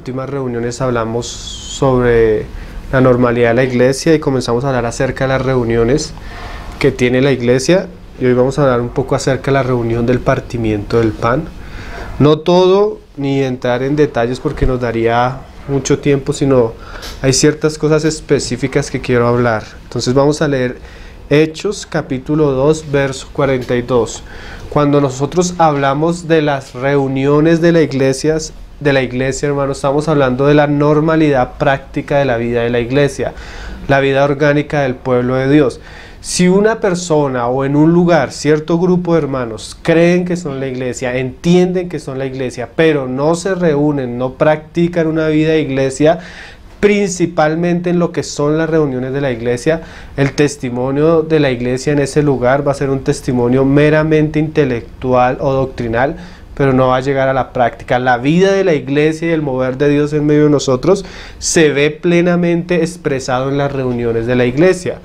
últimas reuniones hablamos sobre la normalidad de la iglesia y comenzamos a hablar acerca de las reuniones que tiene la iglesia, y hoy vamos a hablar un poco acerca de la reunión del partimiento del pan. No todo, ni entrar en detalles porque nos daría mucho tiempo, sino hay ciertas cosas específicas que quiero hablar. Entonces vamos a leer Hechos capítulo 2 verso 42. Cuando nosotros hablamos de las reuniones de la iglesia, hermanos, estamos hablando de la normalidad práctica de la vida de la iglesia, la vida orgánica del pueblo de Dios. Si una persona o en un lugar, cierto grupo de hermanos creen que son la iglesia, entienden que son la iglesia, pero no se reúnen, no practican una vida de iglesia, principalmente en lo que son las reuniones de la iglesia, el testimonio de la iglesia en ese lugar va a ser un testimonio meramente intelectual o doctrinal, pero no va a llegar a la práctica. La vida de la iglesia y el mover de Dios en medio de nosotros se ve plenamente expresado en las reuniones de la iglesia.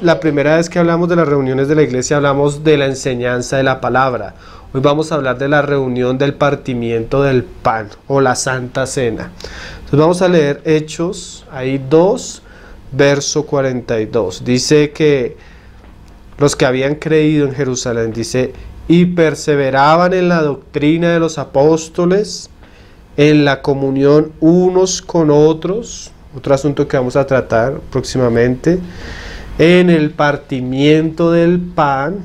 La primera vez que hablamos de las reuniones de la iglesia, hablamos de la enseñanza de la palabra. Hoy vamos a hablar de la reunión del partimiento del pan o la Santa Cena. Entonces vamos a leer Hechos, ahí 2, verso 42. Dice que los que habían creído en Jerusalén, dice, y perseveraban en la doctrina de los apóstoles, en la comunión unos con otros, otro asunto que vamos a tratar próximamente, en el partimiento del pan,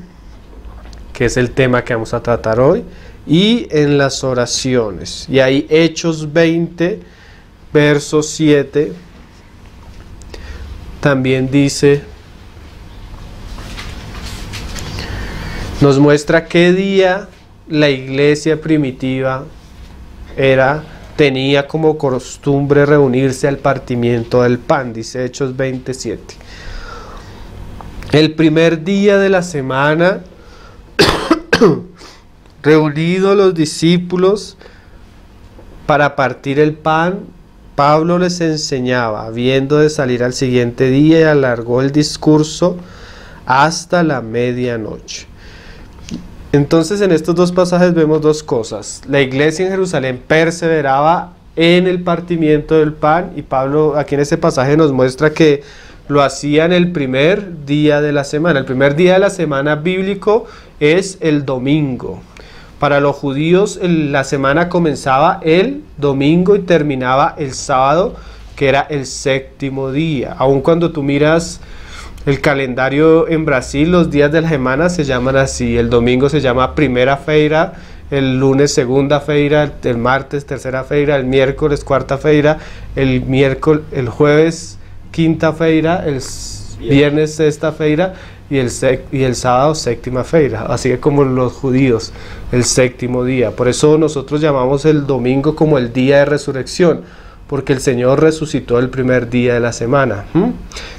que es el tema que vamos a tratar hoy, y en las oraciones. Y ahí Hechos 20, verso 7, también dice, nos muestra qué día la iglesia primitiva tenía como costumbre reunirse al partimiento del pan, dice Hechos 27. El primer día de la semana, reunidos los discípulos para partir el pan, Pablo les enseñaba, habiendo de salir al siguiente día, y alargó el discurso hasta la medianoche. Entonces en estos dos pasajes vemos dos cosas. La iglesia en Jerusalén perseveraba en el partimiento del pan, y Pablo aquí en este pasaje nos muestra que lo hacían el primer día de la semana. El primer día de la semana bíblico es el domingo. Para los judíos la semana comenzaba el domingo y terminaba el sábado, que era el séptimo día. Aun cuando tú miras el calendario en Brasil, los días de la semana se llaman así. El domingo se llama primera feira, el lunes segunda feira, el martes tercera feira, el miércoles cuarta feira, el jueves quinta feira, el viernes sexta feira y el sábado séptima feira. Así que como los judíos, el séptimo día. Por eso nosotros llamamos el domingo como el día de resurrección, porque el Señor resucitó el primer día de la semana,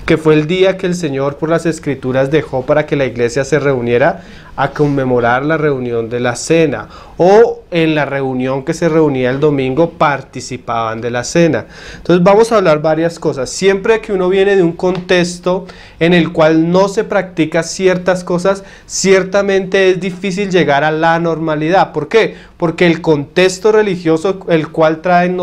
que fue el día que el Señor por las Escrituras dejó para que la iglesia se reuniera a conmemorar la reunión de la cena, o en la reunión que se reunía el domingo participaban de la cena. Entonces vamos a hablar varias cosas. Siempre que uno viene de un contexto en el cual no se practica ciertas cosas, ciertamente es difícil llegar a la normalidad. ¿Por qué? Porque el contexto religioso el cual traen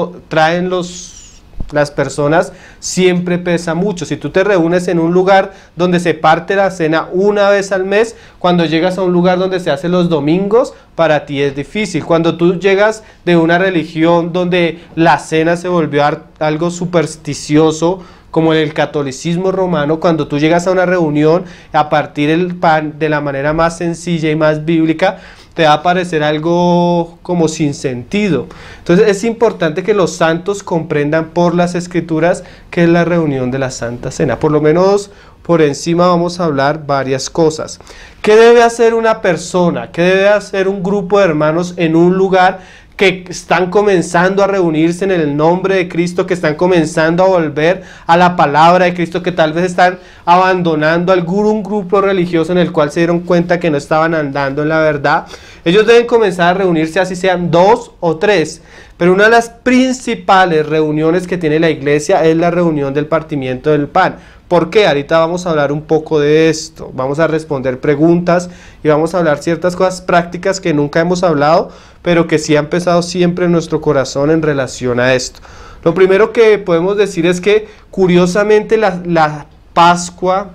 las personas siempre pesa mucho. Si tú te reúnes en un lugar donde se parte la cena una vez al mes, cuando llegas a un lugar donde se hace los domingos, para ti es difícil. Cuando tú llegas de una religión donde la cena se volvió algo supersticioso, como en el catolicismo romano, cuando tú llegas a una reunión a partir el pan de la manera más sencilla y más bíblica, te va a parecer algo como sin sentido. Entonces es importante que los santos comprendan por las Escrituras qué es la reunión de la Santa Cena. Por lo menos por encima vamos a hablar varias cosas. ¿Qué debe hacer una persona? ¿Qué debe hacer un grupo de hermanos en un lugar que están comenzando a reunirse en el nombre de Cristo, que están comenzando a volver a la palabra de Cristo, que tal vez están abandonando un grupo religioso en el cual se dieron cuenta que no estaban andando en la verdad? Ellos deben comenzar a reunirse, así sean 2 o 3, pero una de las principales reuniones que tiene la iglesia es la reunión del partimiento del pan. ¿Por qué? Ahorita vamos a hablar un poco de esto, vamos a responder preguntas y vamos a hablar ciertas cosas prácticas que nunca hemos hablado, pero que sí han pesado siempre en nuestro corazón en relación a esto. Lo primero que podemos decir es que curiosamente la Pascua,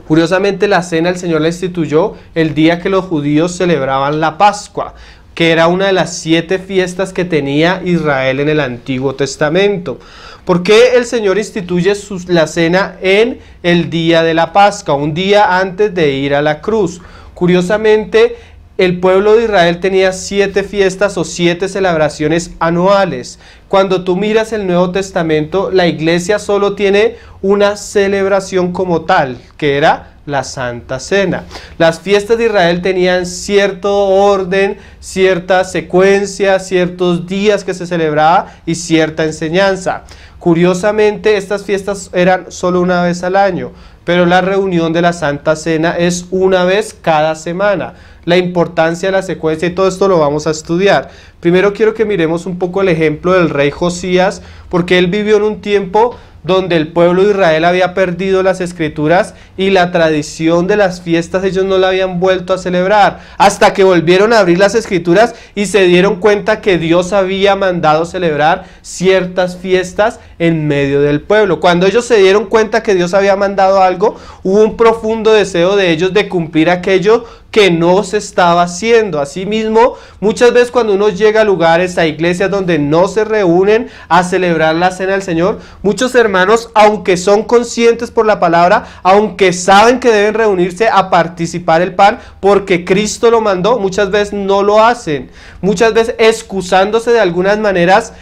curiosamente la cena el Señor la instituyó el día que los judíos celebraban la Pascua, que era una de las 7 fiestas que tenía Israel en el Antiguo Testamento. ¿Por qué el Señor instituye la cena en el día de la Pascua, un día antes de ir a la cruz? Curiosamente, el pueblo de Israel tenía 7 fiestas o 7 celebraciones anuales. Cuando tú miras el Nuevo Testamento, la iglesia solo tiene una celebración como tal, que era la Santa Cena. Las fiestas de Israel tenían cierto orden, cierta secuencia, ciertos días que se celebraba y cierta enseñanza. Curiosamente, estas fiestas eran solo una vez al año, pero la reunión de la Santa Cena es una vez cada semana. La importancia de la secuencia y todo esto lo vamos a estudiar. Primero quiero que miremos un poco el ejemplo del rey Josías, porque él vivió en un tiempo donde el pueblo de Israel había perdido las escrituras y la tradición de las fiestas ellos no la habían vuelto a celebrar, hasta que volvieron a abrir las escrituras y se dieron cuenta que Dios había mandado celebrar ciertas fiestas en medio del pueblo. Cuando ellos se dieron cuenta que Dios había mandado algo, hubo un profundo deseo de ellos de cumplir aquello que no se estaba haciendo. Asimismo, muchas veces cuando uno llega a lugares, a iglesias donde no se reúnen a celebrar la cena del Señor, muchos hermanos, aunque son conscientes por la palabra, aunque saben que deben reunirse a participar el pan porque Cristo lo mandó, muchas veces no lo hacen. Muchas veces excusándose de algunas maneras,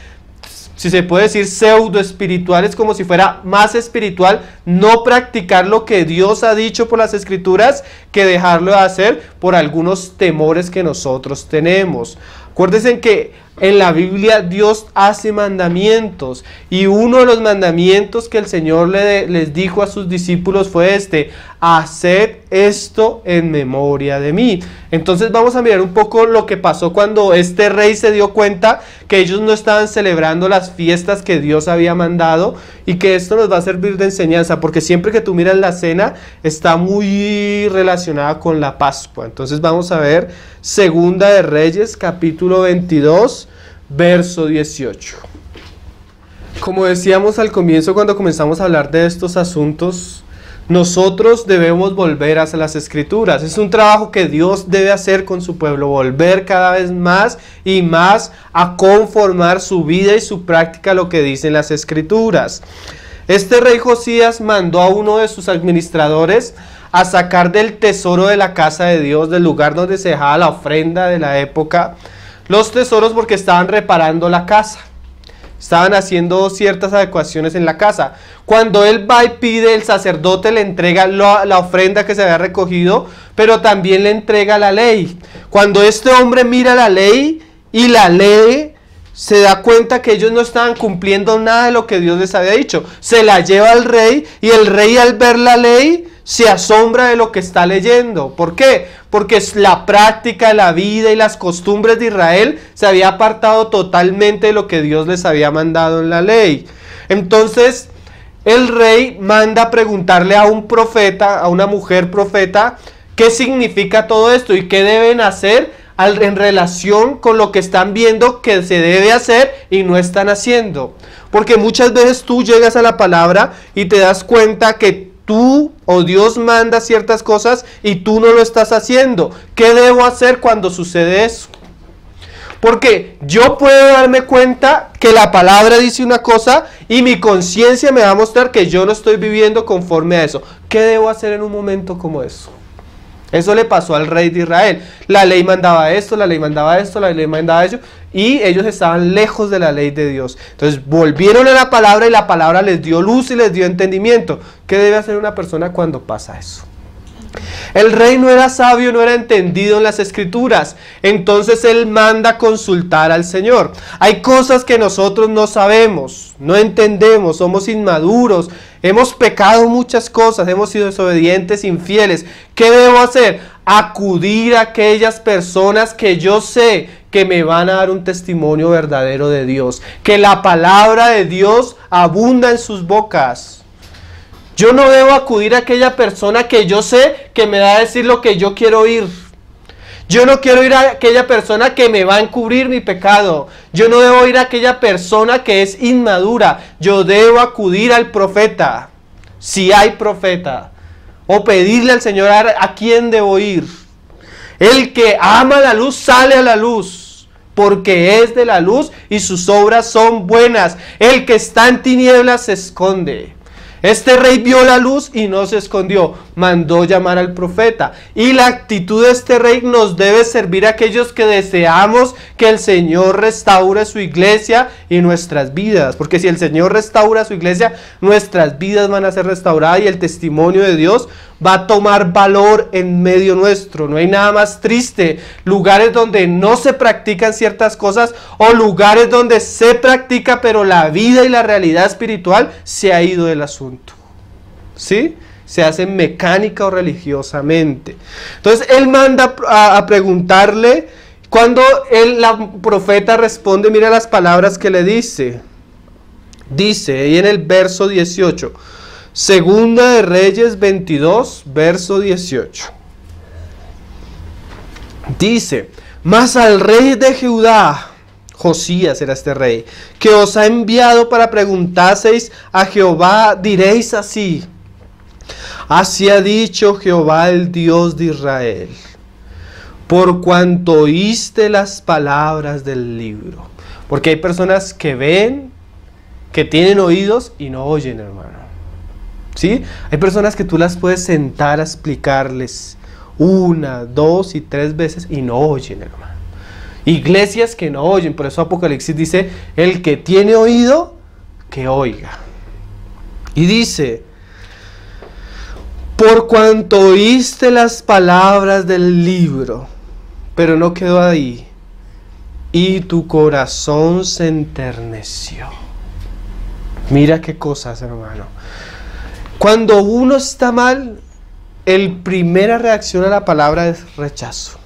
si se puede decir pseudo espirituales, como si fuera más espiritual no practicar lo que Dios ha dicho por las escrituras que dejarlo de hacer por algunos temores que nosotros tenemos. Acuérdense que en la Biblia Dios hace mandamientos y uno de los mandamientos que el Señor les dijo a sus discípulos fue este: haced esto en memoria de mí. Entonces vamos a mirar un poco lo que pasó cuando este rey se dio cuenta que ellos no estaban celebrando las fiestas que Dios había mandado, y que esto nos va a servir de enseñanza, porque siempre que tú miras la cena está muy relacionada con la Pascua. Entonces vamos a ver Segunda de Reyes, capítulo 22, verso 18. Como decíamos al comienzo, cuando comenzamos a hablar de estos asuntos, nosotros debemos volver hacia las escrituras. Es un trabajo que Dios debe hacer con su pueblo, volver cada vez más y más a conformar su vida y su práctica a lo que dicen las escrituras. Este rey Josías mandó a uno de sus administradores a sacar del tesoro de la casa de Dios, del lugar donde se dejaba la ofrenda de la época, los tesoros, porque estaban reparando la casa. Estaban haciendo ciertas adecuaciones en la casa. Cuando él va y pide, el sacerdote le entrega la ofrenda que se había recogido, pero también le entrega la ley. Cuando este hombre mira la ley y la lee, se da cuenta que ellos no estaban cumpliendo nada de lo que Dios les había dicho. Se la lleva al rey y el rey, al ver la ley, se asombra de lo que está leyendo. ¿Por qué? Porque la práctica, la vida y las costumbres de Israel se había apartado totalmente de lo que Dios les había mandado en la ley. Entonces el rey manda a preguntarle a un profeta, a una mujer profeta, qué significa todo esto y qué deben hacer en relación con lo que están viendo que se debe hacer y no están haciendo. Porque muchas veces tú llegas a la palabra y te das cuenta que tú o Dios manda ciertas cosas y tú no lo estás haciendo. ¿Qué debo hacer cuando sucede eso? Porque yo puedo darme cuenta que la palabra dice una cosa y mi conciencia me va a mostrar que yo no estoy viviendo conforme a eso. ¿Qué debo hacer en un momento como eso? Eso le pasó al rey de Israel. La ley mandaba esto, la ley mandaba esto, la ley mandaba eso, y ellos estaban lejos de la ley de Dios. Entonces volvieron a la palabra y la palabra les dio luz y les dio entendimiento. ¿Qué debe hacer una persona cuando pasa eso? El rey no era sabio, no era entendido en las escrituras. Entonces él manda consultar al Señor. Hay cosas que nosotros no sabemos, no entendemos, somos inmaduros, hemos pecado muchas cosas, hemos sido desobedientes, infieles. ¿Qué debo hacer? Acudir a aquellas personas que yo sé que me van a dar un testimonio verdadero de Dios, que la palabra de Dios abunda en sus bocas. Yo no debo acudir a aquella persona que yo sé que me va a decir lo que yo quiero oír. Yo no quiero ir a aquella persona que me va a encubrir mi pecado. Yo no debo ir a aquella persona que es inmadura. Yo debo acudir al profeta, si hay profeta, o pedirle al Señor a quién debo ir. El que ama la luz sale a la luz, porque es de la luz y sus obras son buenas. El que está en tinieblas se esconde. Este rey vio la luz y no se escondió, mandó llamar al profeta. Y la actitud de este rey nos debe servir a aquellos que deseamos que el Señor restaure su iglesia y nuestras vidas. Porque si el Señor restaura su iglesia, nuestras vidas van a ser restauradas y el testimonio de Dios va a tomar valor en medio nuestro. No hay nada más triste, lugares donde no se practican ciertas cosas o lugares donde se practica pero la vida y la realidad espiritual se ha ido del asunto. ¿Sí? Se hace mecánica o religiosamente. Entonces él manda a preguntarle. Cuando la profeta responde, mira las palabras que le dice. Dice ahí en el verso 18. Segunda de Reyes 22, verso 18. Dice: mas al rey de Judá, Josías era este rey, que os ha enviado para preguntaseis a Jehová, diréis así: así ha dicho Jehová, el Dios de Israel, por cuanto oíste las palabras del libro. Porque hay personas que ven, que tienen oídos y no oyen, hermano. ¿Sí? Hay personas que tú las puedes sentar a explicarles 1, 2 y 3 veces y no oyen, hermano. Iglesias que no oyen. Por eso Apocalipsis dice: el que tiene oído, que oiga. Y dice: por cuanto oíste las palabras del libro. Pero no quedó ahí. Y tu corazón se enterneció. Mira qué cosas, hermano. Cuando uno está mal, la primera reacción a la palabra es rechazo.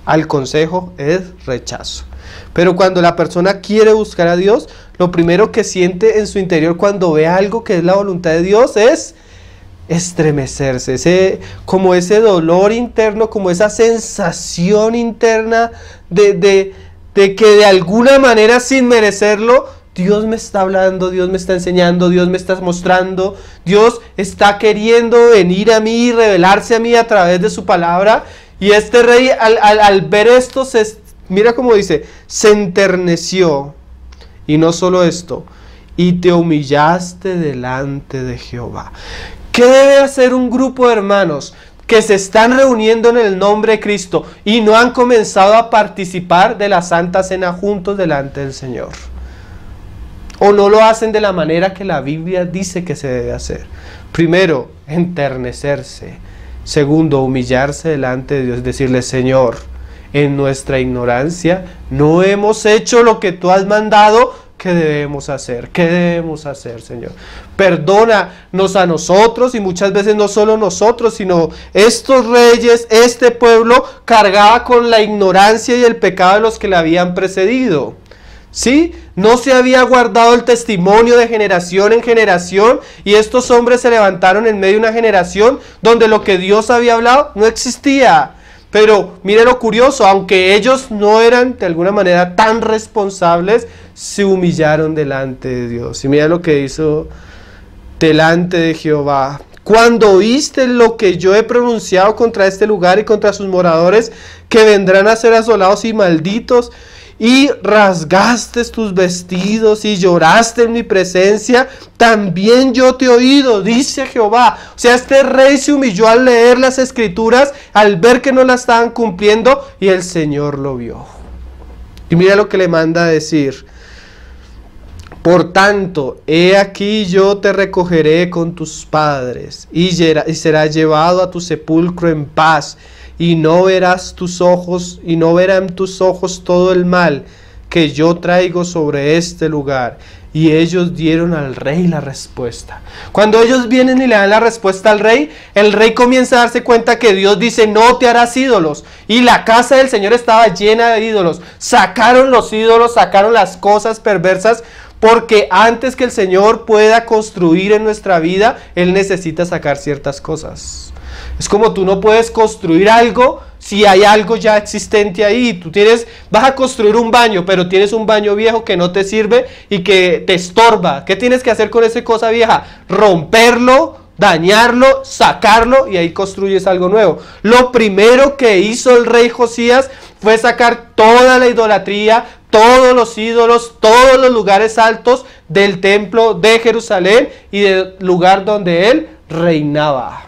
Al consejo es rechazo. Pero cuando la persona quiere buscar a Dios, lo primero que siente en su interior cuando ve algo que es la voluntad de Dios es estremecerse, como ese dolor interno, como esa sensación interna de que de alguna manera, sin merecerlo, Dios me está hablando, Dios me está enseñando, Dios me está mostrando, Dios está queriendo venir a mí y revelarse a mí a través de su palabra. Y este rey al ver esto, mira cómo dice, se enterneció. Y no solo esto, y te humillaste delante de Jehová. ¿Qué debe hacer un grupo de hermanos que se están reuniendo en el nombre de Cristo y no han comenzado a participar de la Santa Cena juntos delante del Señor? O no lo hacen de la manera que la Biblia dice que se debe hacer. Primero, enternecerse. Segundo, humillarse delante de Dios. Decirle: Señor, en nuestra ignorancia no hemos hecho lo que tú has mandado. ¿Qué debemos hacer? ¿Qué debemos hacer, Señor? Perdónanos a nosotros, y muchas veces no solo nosotros, sino estos reyes, este pueblo cargaba con la ignorancia y el pecado de los que le habían precedido. ¿Sí? No se había guardado el testimonio de generación en generación, y estos hombres se levantaron en medio de una generación donde lo que Dios había hablado no existía. Pero mire lo curioso, aunque ellos no eran de alguna manera tan responsables, se humillaron delante de Dios. Y mira lo que hizo delante de Jehová. Cuando oíste lo que yo he pronunciado contra este lugar y contra sus moradores, que vendrán a ser asolados y malditos, y rasgaste tus vestidos y lloraste en mi presencia, también yo te he oído, dice Jehová. O sea, este rey se humilló al leer las escrituras, al ver que no las estaban cumpliendo, y el Señor lo vio. Y mira lo que le manda a decir: por tanto, he aquí yo te recogeré con tus padres, y serás llevado a tu sepulcro en paz. Y no verán tus ojos todo el mal que yo traigo sobre este lugar. Y ellos dieron al rey la respuesta. Cuando ellos vienen y le dan la respuesta al rey, el rey comienza a darse cuenta que Dios dice: no te harás ídolos. Y la casa del Señor estaba llena de ídolos. Sacaron los ídolos, sacaron las cosas perversas, porque antes que el Señor pueda construir en nuestra vida, Él necesita sacar ciertas cosas. Es como tú no puedes construir algo si hay algo ya existente ahí. Vas a construir un baño, pero tienes un baño viejo que no te sirve y que te estorba. ¿Qué tienes que hacer con esa cosa vieja? Romperlo, dañarlo, sacarlo y ahí construyes algo nuevo. Lo primero que hizo el rey Josías fue sacar toda la idolatría, todos los ídolos, todos los lugares altos del templo de Jerusalén y del lugar donde él reinaba.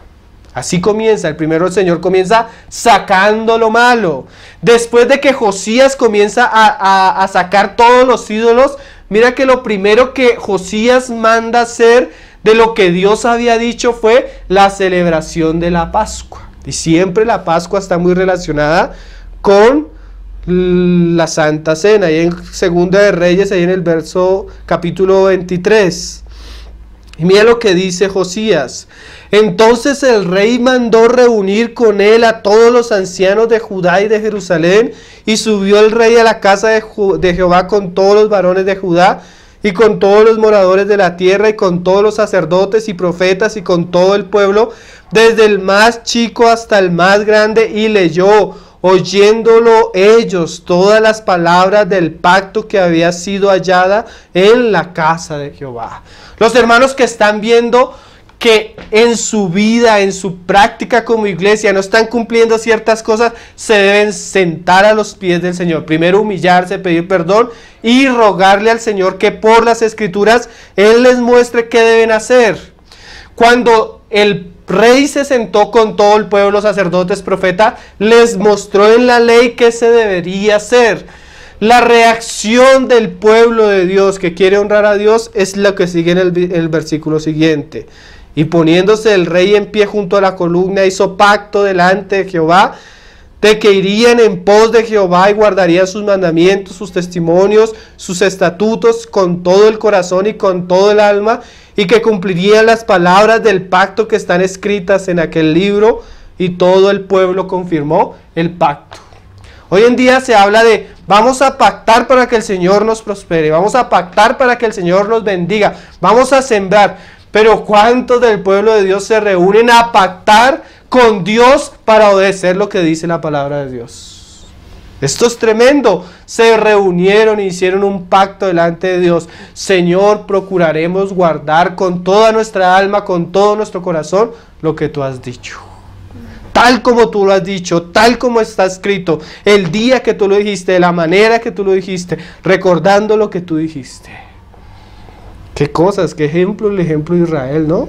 Así comienza, el Señor comienza sacando lo malo. Después de que Josías comienza a sacar todos los ídolos, mira que lo primero que Josías manda hacer de lo que Dios había dicho fue la celebración de la Pascua. Y siempre la Pascua está muy relacionada con la Santa Cena. Y en Segunda de Reyes, ahí en el capítulo 23. Y mira lo que dice Josías. Entonces el rey mandó reunir con él a todos los ancianos de Judá y de Jerusalén, y subió el rey a la casa de Jehová con todos los varones de Judá, y con todos los moradores de la tierra, y con todos los sacerdotes y profetas, y con todo el pueblo, desde el más chico hasta el más grande, y leyó, oyéndolo ellos, todas las palabras del pacto que había sido hallada en la casa de Jehová. Los hermanos que están viendo que en su vida, en su práctica como iglesia, no están cumpliendo ciertas cosas, se deben sentar a los pies del Señor. Primero humillarse, pedir perdón y rogarle al Señor que por las Escrituras Él les muestre qué deben hacer. Cuando el rey se sentó con todo el pueblo, sacerdotes, profetas, les mostró en la ley qué se debería hacer. La reacción del pueblo de Dios que quiere honrar a Dios es lo que sigue en el versículo siguiente. Y poniéndose el rey en pie junto a la columna, hizo pacto delante de Jehová, de que irían en pos de Jehová y guardarían sus mandamientos, sus testimonios, sus estatutos con todo el corazón y con todo el alma, y que cumplirían las palabras del pacto que están escritas en aquel libro, y todo el pueblo confirmó el pacto. Hoy en día se habla de vamos a pactar para que el Señor nos prospere, vamos a pactar para que el Señor nos bendiga, vamos a sembrar. Pero ¿cuántos del pueblo de Dios se reúnen a pactar con Dios para obedecer lo que dice la palabra de Dios? Esto es tremendo. Se reunieron e hicieron un pacto delante de Dios. Señor, procuraremos guardar con toda nuestra alma, con todo nuestro corazón, lo que tú has dicho. Tal como tú lo has dicho, tal como está escrito, el día que tú lo dijiste, de la manera que tú lo dijiste, recordando lo que tú dijiste. Qué cosas, qué ejemplo, el ejemplo de Israel, ¿no?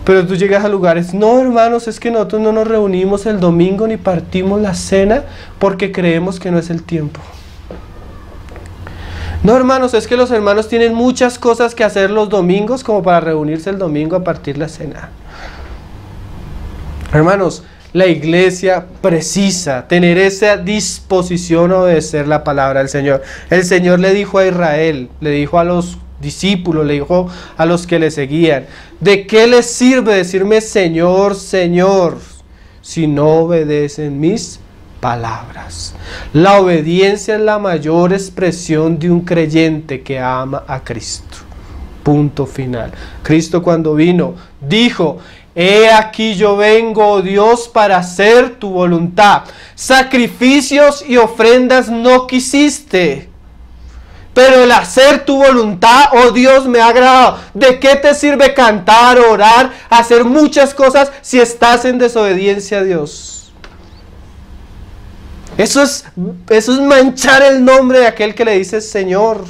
Pero tú llegas a lugares, no hermanos, es que nosotros no nos reunimos el domingo ni partimos la cena porque creemos que no es el tiempo. No hermanos, es que los hermanos tienen muchas cosas que hacer los domingos como para reunirse el domingo a partir la cena. Hermanos, la iglesia precisa tener esa disposición a obedecer la palabra del Señor. El Señor le dijo a Israel, le dijo a los discípulos, le dijo a los que le seguían, ¿de qué les sirve decirme Señor, Señor, si no obedecen mis palabras? La obediencia es la mayor expresión de un creyente que ama a Cristo. Punto final. Cristo cuando vino, dijo, he aquí yo vengo, oh Dios, para hacer tu voluntad. Sacrificios y ofrendas no quisiste, pero el hacer tu voluntad, oh Dios, me ha agradado. ¿De qué te sirve cantar, orar, hacer muchas cosas si estás en desobediencia a Dios? Eso es manchar el nombre de aquel que le dice Señor.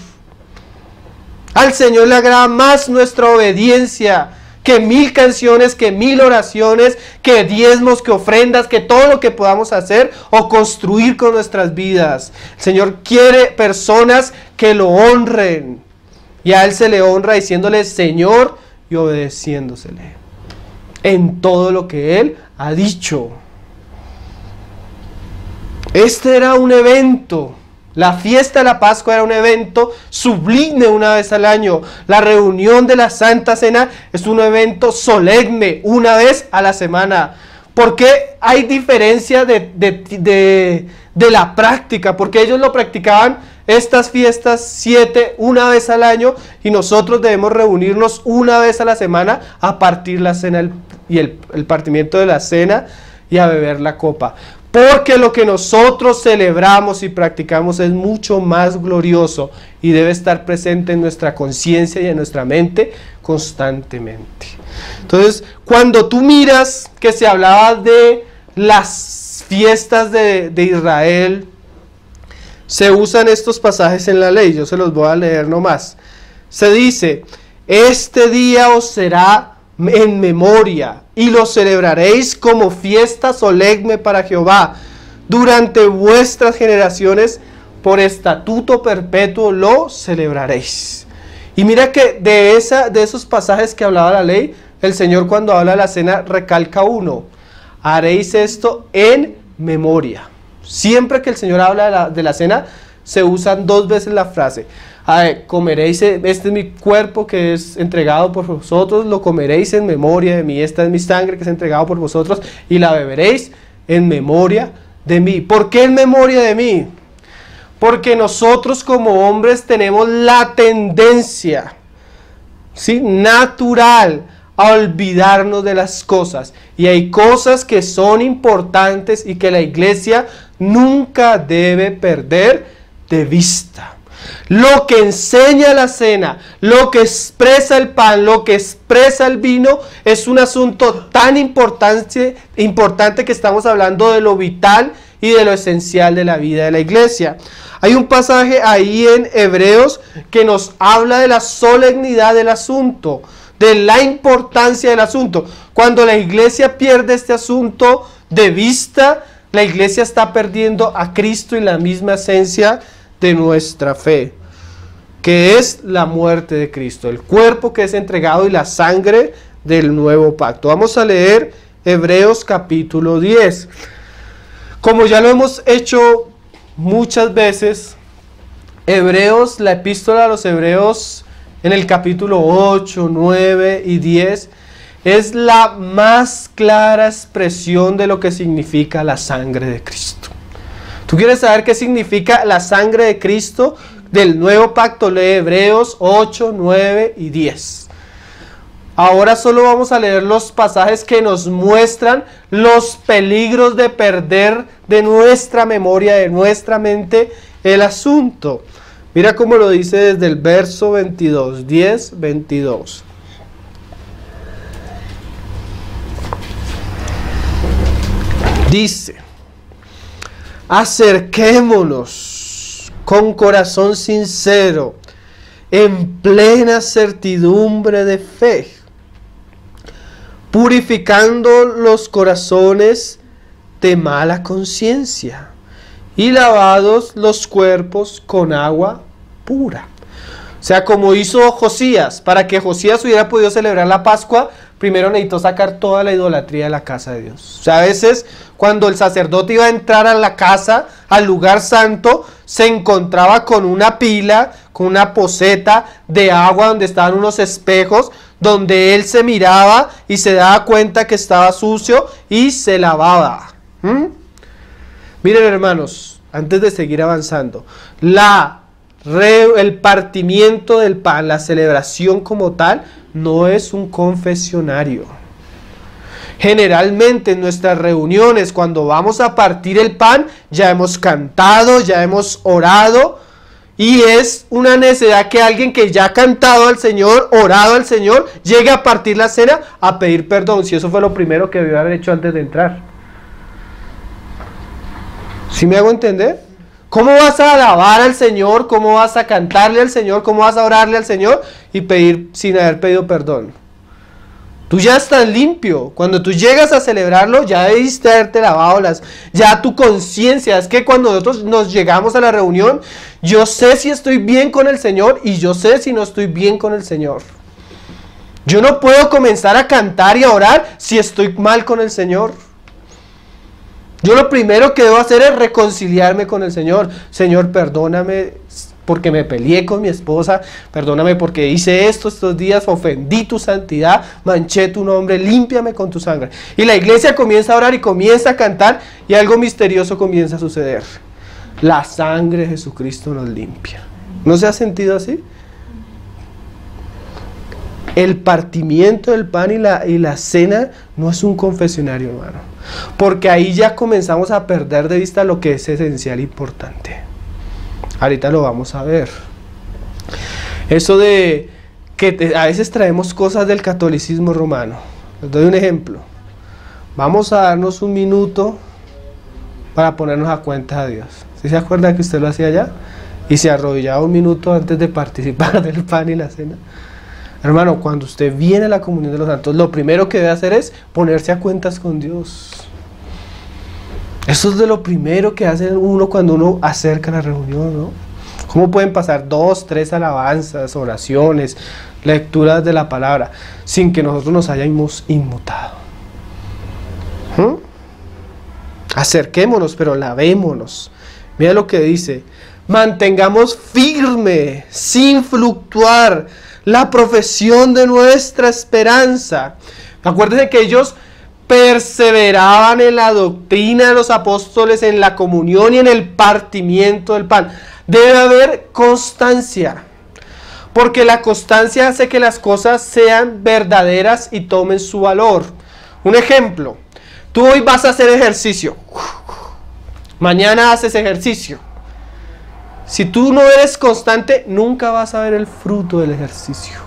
Al Señor le agrada más nuestra obediencia que 1000 canciones, que 1000 oraciones, que diezmos, que ofrendas, que todo lo que podamos hacer o construir con nuestras vidas. El Señor quiere personas que lo honren, y a Él se le honra diciéndole Señor y obedeciéndosele en todo lo que Él ha dicho. Este era un evento. La fiesta de la Pascua era un evento sublime una vez al año. La reunión de la Santa Cena es un evento solemne una vez a la semana. ¿Por qué hay diferencia de la práctica? Porque ellos lo practicaban estas fiestas 7 una vez al año y nosotros debemos reunirnos una vez a la semana a partir la cena y el partimiento de la cena y a beber la copa. Porque lo que nosotros celebramos y practicamos es mucho más glorioso y debe estar presente en nuestra conciencia y en nuestra mente constantemente. Entonces, cuando tú miras que se hablaba de las fiestas de Israel, se usan estos pasajes en la ley, yo se los voy a leer nomás. Se dice, este día os será en memoria y lo celebraréis como fiesta solemne para Jehová. Durante vuestras generaciones, por estatuto perpetuo lo celebraréis. Y mira que de esos pasajes que hablaba la ley, el Señor cuando habla de la cena recalca uno. Haréis esto en memoria. Siempre que el Señor habla de la cena, se usan 2 veces la frase. Comeréis, este es mi cuerpo que es entregado por vosotros, lo comeréis en memoria de mí. Esta es mi sangre que es entregado por vosotros y la beberéis en memoria de mí. ¿Por qué en memoria de mí? Porque nosotros como hombres tenemos la tendencia, ¿sí?, natural a olvidarnos de las cosas. Y hay cosas que son importantes y que la iglesia nunca debe perder de vista. Lo que enseña la cena, lo que expresa el pan, lo que expresa el vino, es un asunto tan importante que estamos hablando de lo vital y de lo esencial de la vida de la iglesia. Hay un pasaje ahí en Hebreos que nos habla de la solemnidad del asunto, de la importancia del asunto. Cuando la iglesia pierde este asunto de vista, la iglesia está perdiendo a Cristo y la misma esencia de nuestra fe, que es la muerte de Cristo, el cuerpo que es entregado y la sangre del nuevo pacto. Vamos a leer Hebreos capítulo 10. Como ya lo hemos hecho muchas veces, Hebreos, la epístola a los Hebreos en el capítulo 8, 9 y 10 es la más clara expresión de lo que significa la sangre de Cristo. ¿Tú quieres saber qué significa la sangre de Cristo del nuevo pacto? Lee Hebreos 8, 9 y 10. Ahora solo vamos a leer los pasajes que nos muestran los peligros de perder de nuestra memoria, de nuestra mente, el asunto. Mira cómo lo dice desde el verso 22, 10, 22. Dice: acerquémonos con corazón sincero, en plena certidumbre de fe, purificando los corazones de mala conciencia y lavados los cuerpos con agua pura. O sea, como hizo Josías, para que Josías hubiera podido celebrar la Pascua, primero necesitó sacar toda la idolatría de la casa de Dios. O sea, a veces cuando el sacerdote iba a entrar a la casa, al lugar santo, se encontraba con una pila, con una poceta de agua donde estaban unos espejos, donde él se miraba y se daba cuenta que estaba sucio y se lavaba. Miren, hermanos, antes de seguir avanzando, el partimiento del pan, la celebración como tal, no es un confesionario. Generalmente en nuestras reuniones, cuando vamos a partir el pan, ya hemos cantado, ya hemos orado, y es una necesidad que alguien que ya ha cantado al Señor, orado al Señor, llegue a partir la cena a pedir perdón, si eso fue lo primero que debió haber hecho antes de entrar. ¿Sí me hago entender? ¿Cómo vas a alabar al Señor? ¿Cómo vas a cantarle al Señor? ¿Cómo vas a orarle al Señor y pedir sin haber pedido perdón? Tú ya estás limpio. Cuando tú llegas a celebrarlo, ya debiste haberte lavado ya tu conciencia. Es que cuando nosotros nos llegamos a la reunión, yo sé si estoy bien con el Señor y yo sé si no estoy bien con el Señor. Yo no puedo comenzar a cantar y a orar si estoy mal con el Señor. Yo lo primero que debo hacer es reconciliarme con el Señor. Señor, perdóname porque me peleé con mi esposa, perdóname porque hice esto estos días, ofendí tu santidad, manché tu nombre, límpiame con tu sangre. Y la iglesia comienza a orar y comienza a cantar y algo misterioso comienza a suceder. La sangre de Jesucristo nos limpia. ¿No se ha sentido así? El partimiento del pan y la cena no es un confesionario, hermano. Porque ahí ya comenzamos a perder de vista lo que es esencial e importante. Ahorita lo vamos a ver. Eso de que a veces traemos cosas del catolicismo romano. Les doy un ejemplo. Vamos a darnos un minuto para ponernos a cuenta de Dios. ¿Sí se acuerda que usted lo hacía allá? Y se arrodillaba un minuto antes de participar del pan y la cena. Hermano, cuando usted viene a la comunión de los santos, lo primero que debe hacer es ponerse a cuentas con Dios. Eso es de lo primero que hace uno cuando uno acerca la reunión, ¿no? ¿Cómo pueden pasar 2, 3 alabanzas, oraciones, lecturas de la palabra, sin que nosotros nos hayamos inmutado? Acerquémonos, pero lavémonos. Mira lo que dice: mantengamos firme, sin fluctuar, la profesión de nuestra esperanza. Acuérdense que ellos perseveraban en la doctrina de los apóstoles, en la comunión y en el partimiento del pan. Debe haber constancia, porque la constancia hace que las cosas sean verdaderas y tomen su valor. Un ejemplo: tú hoy vas a hacer ejercicio, mañana haces ejercicio. Si tú no eres constante, nunca vas a ver el fruto del ejercicio.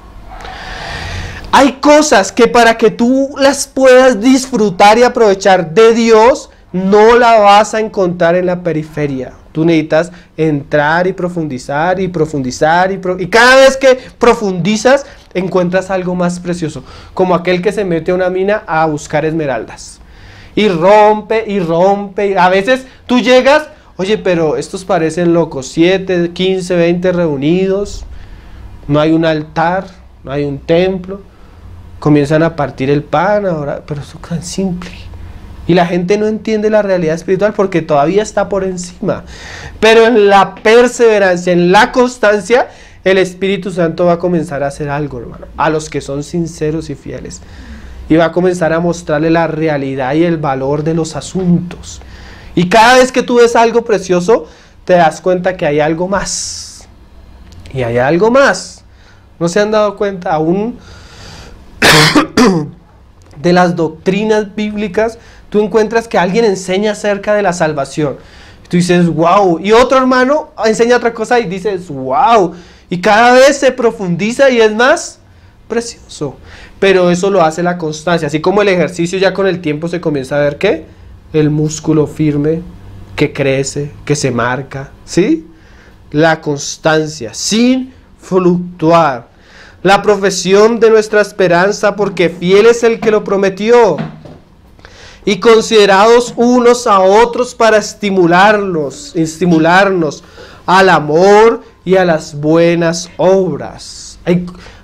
Hay cosas que para que tú las puedas disfrutar y aprovechar de Dios, no la vas a encontrar en la periferia. Tú necesitas entrar y profundizar y profundizar y cada vez que profundizas encuentras algo más precioso, como aquel que se mete a una mina a buscar esmeraldas y rompe y rompe, y a veces tú llegas, oye, pero estos parecen locos, 7, 15, 20 reunidos, no hay un altar, no hay un templo, comienzan a partir el pan ahora, pero eso es tan simple. Y la gente no entiende la realidad espiritual porque todavía está por encima. Pero en la perseverancia, en la constancia, el Espíritu Santo va a comenzar a hacer algo, hermano, a los que son sinceros y fieles. Y va a comenzar a mostrarle la realidad y el valor de los asuntos. Y cada vez que tú ves algo precioso, te das cuenta que hay algo más. Y hay algo más. ¿No se han dado cuenta aún de las doctrinas bíblicas? Tú encuentras que alguien enseña acerca de la salvación. Tú dices, wow. Y otro hermano enseña otra cosa y dices, wow. Y cada vez se profundiza y es más precioso. Pero eso lo hace la constancia. Así como el ejercicio, ya con el tiempo se comienza a ver ¿qué? El músculo firme que crece, que se marca. ¿Sí? La constancia, sin fluctuar. La profesión de nuestra esperanza, porque fiel es el que lo prometió. Y considerados unos a otros para estimularnos al amor y a las buenas obras.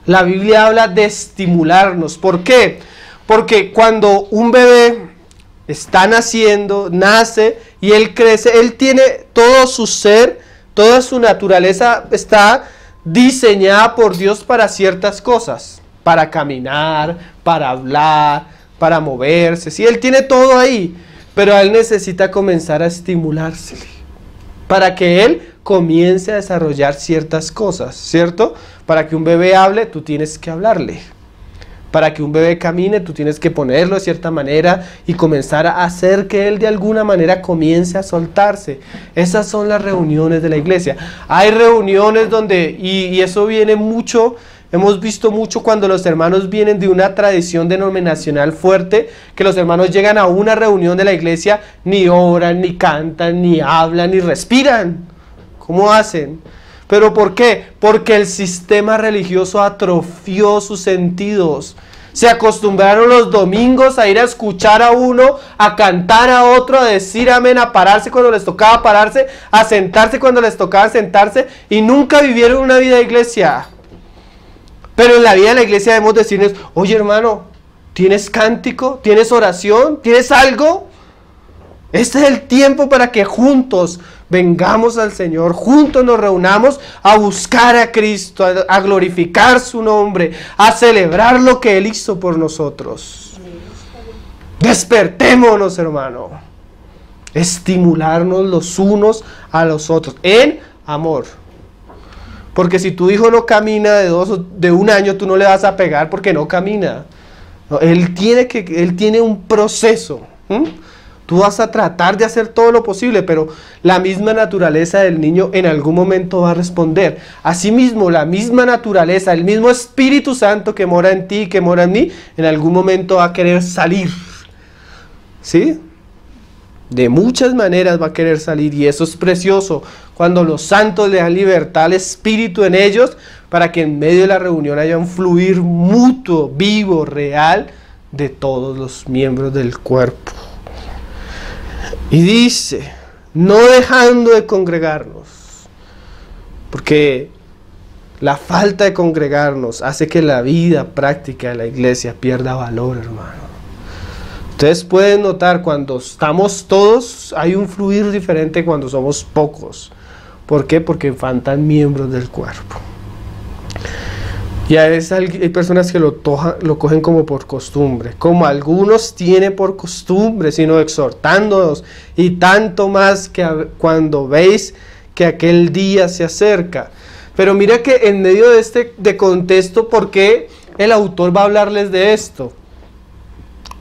La Biblia habla de estimularnos. ¿Por qué? Porque cuando un bebé está naciendo, nace y él crece, él tiene todo su ser, toda su naturaleza está diseñada por Dios para ciertas cosas, para caminar, para hablar, para moverse. Sí, él tiene todo ahí, pero él necesita comenzar a estimularse para que él comience a desarrollar ciertas cosas, ¿cierto? Para que un bebé hable, tú tienes que hablarle. Para que un bebé camine, tú tienes que ponerlo de cierta manera y comenzar a hacer que él de alguna manera comience a soltarse. Esas son las reuniones de la iglesia. Hay reuniones donde, y eso viene mucho, hemos visto mucho cuando los hermanos vienen de una tradición denominacional fuerte, que los hermanos llegan a una reunión de la iglesia, ni oran, ni cantan, ni hablan, ni respiran. ¿Cómo hacen? ¿Pero por qué? Porque el sistema religioso atrofió sus sentidos. Se acostumbraron los domingos a ir a escuchar a uno, a cantar a otro, a decir amén, a pararse cuando les tocaba pararse, a sentarse cuando les tocaba sentarse, y nunca vivieron una vida de iglesia. Pero en la vida de la iglesia debemos decirles, oye hermano, ¿tienes cántico? ¿Tienes oración? ¿Tienes algo? Este es el tiempo para que juntos vengamos al Señor, juntos nos reunamos a buscar a Cristo, a glorificar su nombre, a celebrar lo que Él hizo por nosotros. Despertémonos, hermano. estimularnos los unos a los otros en amor. Porque si tu hijo no camina de un año, tú no le vas a pegar porque no camina. No, él tiene un proceso. Tú vas a tratar de hacer todo lo posible, pero la misma naturaleza del niño en algún momento va a responder. Asimismo, la misma naturaleza, el mismo Espíritu Santo que mora en ti, que mora en mí, en algún momento va a querer salir. ¿Sí? De muchas maneras va a querer salir, y eso es precioso, cuando los santos le dan libertad al Espíritu en ellos, para que en medio de la reunión haya un fluir mutuo, vivo, real, de todos los miembros del cuerpo. Y dice, no dejando de congregarnos, porque la falta de congregarnos hace que la vida práctica de la iglesia pierda valor, hermano. Ustedes pueden notar, cuando estamos todos, hay un fluir diferente cuando somos pocos. ¿Por qué? Porque faltan miembros del cuerpo. Y a veces hay personas que lo cogen como por costumbre, como algunos tienen por costumbre, sino exhortándonos, y tanto más que cuando veis que aquel día se acerca. Pero mira que en medio de contexto, ¿por qué el autor va a hablarles de esto?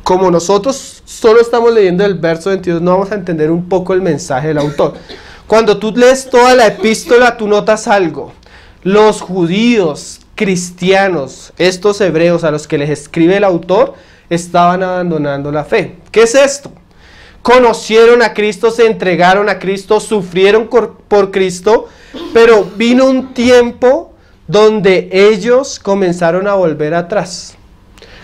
Como nosotros solo estamos leyendo el verso 22, no vamos a entender un poco el mensaje del autor. Cuando tú lees toda la epístola, tú notas algo. Los judíos, cristianos, estos hebreos a los que les escribe el autor, estaban abandonando la fe. ¿Qué es esto? Conocieron a Cristo, se entregaron a Cristo, sufrieron por Cristo, pero vino un tiempo donde ellos comenzaron a volver atrás.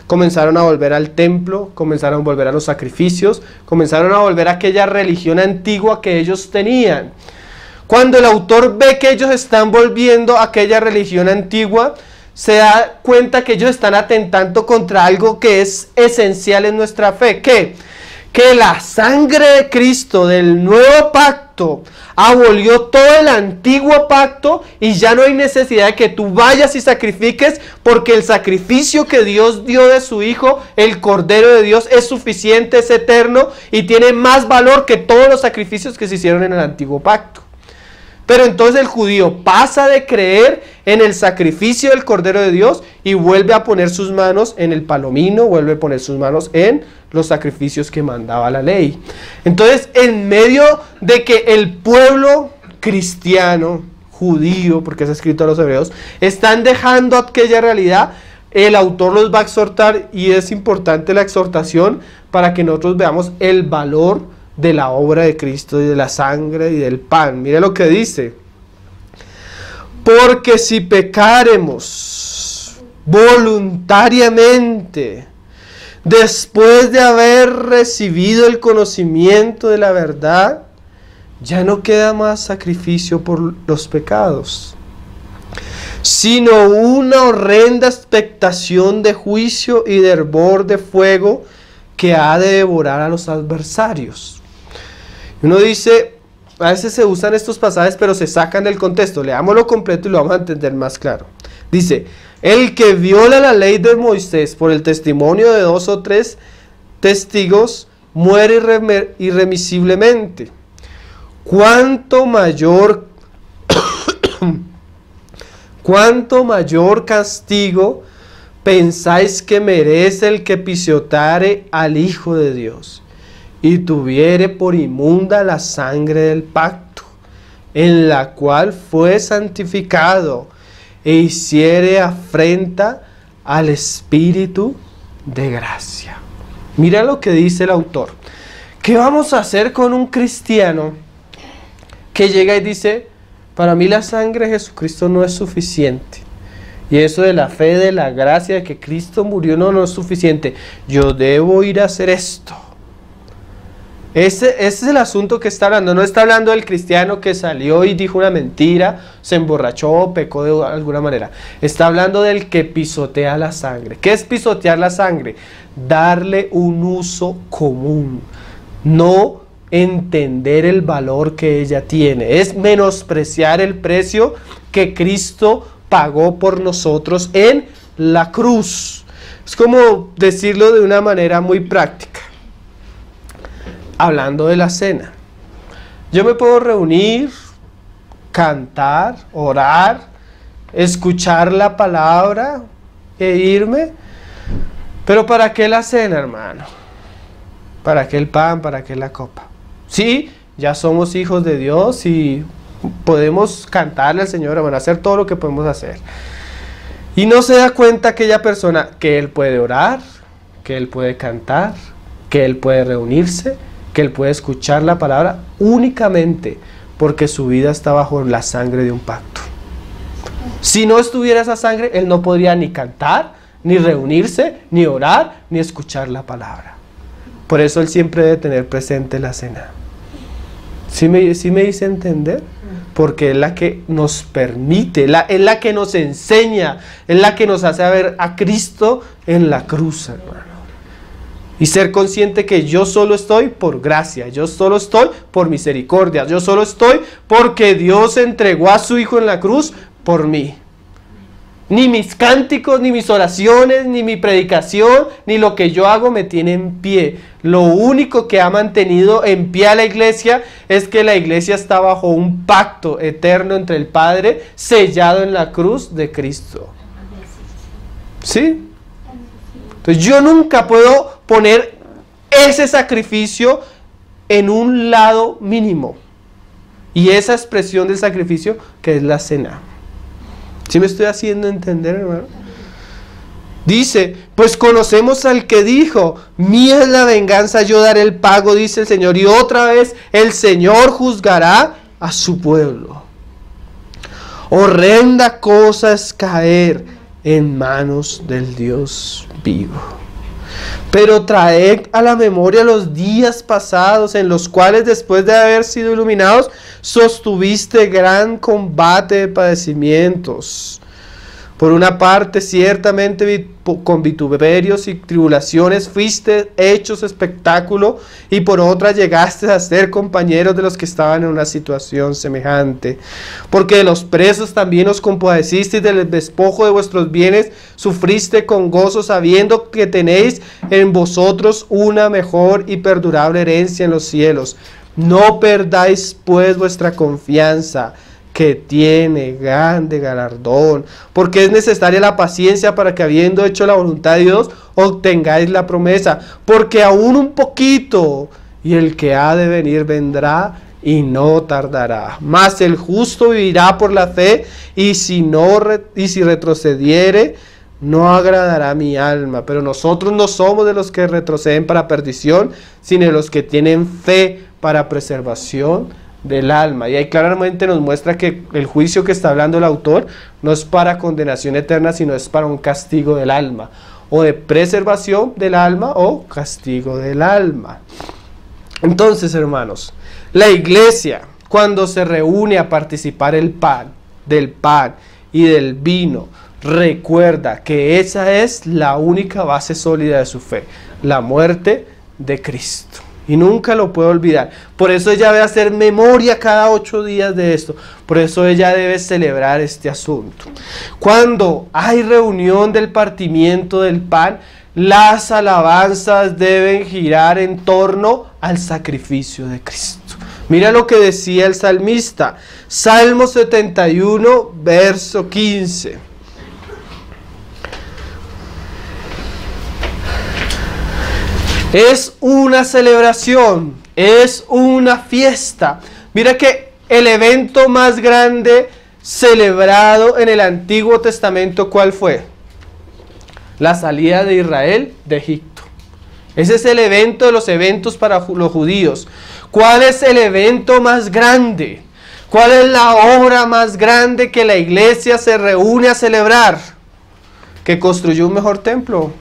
Comenzaron a volver al templo, comenzaron a volver a los sacrificios, comenzaron a volver a aquella religión antigua que ellos tenían. Cuando el autor ve que ellos están volviendo a aquella religión antigua, se da cuenta que ellos están atentando contra algo que es esencial en nuestra fe. ¿Qué? Que la sangre de Cristo del nuevo pacto abolió todo el antiguo pacto, y ya no hay necesidad de que tú vayas y sacrifiques, porque el sacrificio que Dios dio de su Hijo, el Cordero de Dios, es suficiente, es eterno y tiene más valor que todos los sacrificios que se hicieron en el antiguo pacto. Pero entonces el judío pasa de creer en el sacrificio del Cordero de Dios y vuelve a poner sus manos en el palomino, vuelve a poner sus manos en los sacrificios que mandaba la ley. Entonces, en medio de que el pueblo cristiano, judío, porque es escrito a los hebreos, están dejando aquella realidad, el autor los va a exhortar, y es importante la exhortación para que nosotros veamos el valor de la obra de Cristo y de la sangre y del pan. Mire lo que dice: porque si pecáremos voluntariamente, después de haber recibido el conocimiento de la verdad, ya no queda más sacrificio por los pecados, sino una horrenda expectación de juicio y de hervor de fuego que ha de devorar a los adversarios. Uno dice, a veces se usan estos pasajes pero se sacan del contexto. Leámoslo completo y lo vamos a entender más claro. Dice: el que viola la ley de Moisés por el testimonio de 2 o 3 testigos muere irremisiblemente. ¿Cuánto mayor castigo pensáis que merece el que pisoteare al Hijo de Dios y tuviere por inmunda la sangre del pacto, en la cual fue santificado, e hiciere afrenta al Espíritu de gracia? Mira lo que dice el autor. ¿Qué vamos a hacer con un cristiano que llega y dice: para mí la sangre de Jesucristo no es suficiente? Y eso de la fe, de la gracia, de que Cristo murió, no es suficiente. Yo debo ir a hacer esto. Ese es el asunto que está hablando. No está hablando del cristiano que salió y dijo una mentira, se emborrachó o pecó de alguna manera. Está hablando del que pisotea la sangre. ¿Qué es pisotear la sangre? Darle un uso común. No entender el valor que ella tiene. Es menospreciar el precio que Cristo pagó por nosotros en la cruz. Es como decirlo de una manera muy práctica. Hablando de la cena, Yo me puedo reunir, cantar, orar, escuchar la palabra e irme, pero ¿para qué la cena, hermano? ¿Para qué el pan? ¿Para qué la copa? Sí, ya somos hijos de Dios y podemos cantarle al Señor, hermano, hacer todo lo que podemos hacer. Y no se da cuenta aquella persona que Él puede orar, que Él puede cantar, que Él puede reunirse, que Él puede escuchar la palabra únicamente porque su vida está bajo la sangre de un pacto. Si no estuviera esa sangre, Él no podría ni cantar, ni reunirse, ni orar, ni escuchar la palabra. Por eso Él siempre debe tener presente la cena. ¿Sí me hice entender? Porque es la que nos permite, es la que nos enseña, es la que nos hace ver a Cristo en la cruz, hermano. Y ser consciente que yo solo estoy por gracia, yo solo estoy por misericordia, yo solo estoy porque Dios entregó a su Hijo en la cruz por mí. Ni mis cánticos, ni mis oraciones, ni mi predicación, ni lo que yo hago me tiene en pie. Lo único que ha mantenido en pie a la iglesia es que la iglesia está bajo un pacto eterno entre el Padre, sellado en la cruz de Cristo. ¿Sí? Entonces yo nunca puedo poner ese sacrificio en un lado mínimo. Y esa expresión del sacrificio que es la cena. ¿Sí me estoy haciendo entender, hermano? Dice, pues conocemos al que dijo, mía es la venganza, yo daré el pago, dice el Señor. Y otra vez el Señor juzgará a su pueblo. Horrenda cosa es caer en manos del Dios vivo. Pero traed a la memoria los días pasados en los cuales después de haber sido iluminados sostuviste gran combate de padecimientos. Por una parte, ciertamente con vituperios y tribulaciones fuiste hechos espectáculo, y por otra llegaste a ser compañeros de los que estaban en una situación semejante. Porque de los presos también os compadecisteis, del despojo de vuestros bienes sufriste con gozo, sabiendo que tenéis en vosotros una mejor y perdurable herencia en los cielos. No perdáis pues vuestra confianza, que tiene grande galardón, porque es necesaria la paciencia para que, habiendo hecho la voluntad de Dios, obtengáis la promesa. Porque aún un poquito, y el que ha de venir vendrá y no tardará. Mas el justo vivirá por la fe, y si retrocediere, no agradará a mi alma. Pero nosotros no somos de los que retroceden para perdición, sino de los que tienen fe para preservación del alma. Y ahí claramente nos muestra que el juicio que está hablando el autor no es para condenación eterna, sino es para un castigo del alma, o de preservación del alma, o castigo del alma. Entonces, hermanos, la iglesia, cuando se reúne a participar del pan y del vino, recuerda que esa es la única base sólida de su fe, la muerte de Cristo. Y nunca lo puede olvidar. Por eso ella debe hacer memoria cada 8 días de esto. Por eso ella debe celebrar este asunto. Cuando hay reunión del partimiento del pan, las alabanzas deben girar en torno al sacrificio de Cristo. Mira lo que decía el salmista. Salmo 71, verso 15. Es una celebración, es una fiesta. Mira que el evento más grande celebrado en el Antiguo Testamento, ¿cuál fue? La salida de Israel de Egipto. Ese es el evento de los eventos para los judíos. ¿Cuál es el evento más grande? ¿Cuál es la obra más grande que la iglesia se reúne a celebrar? Que construyó un mejor templo.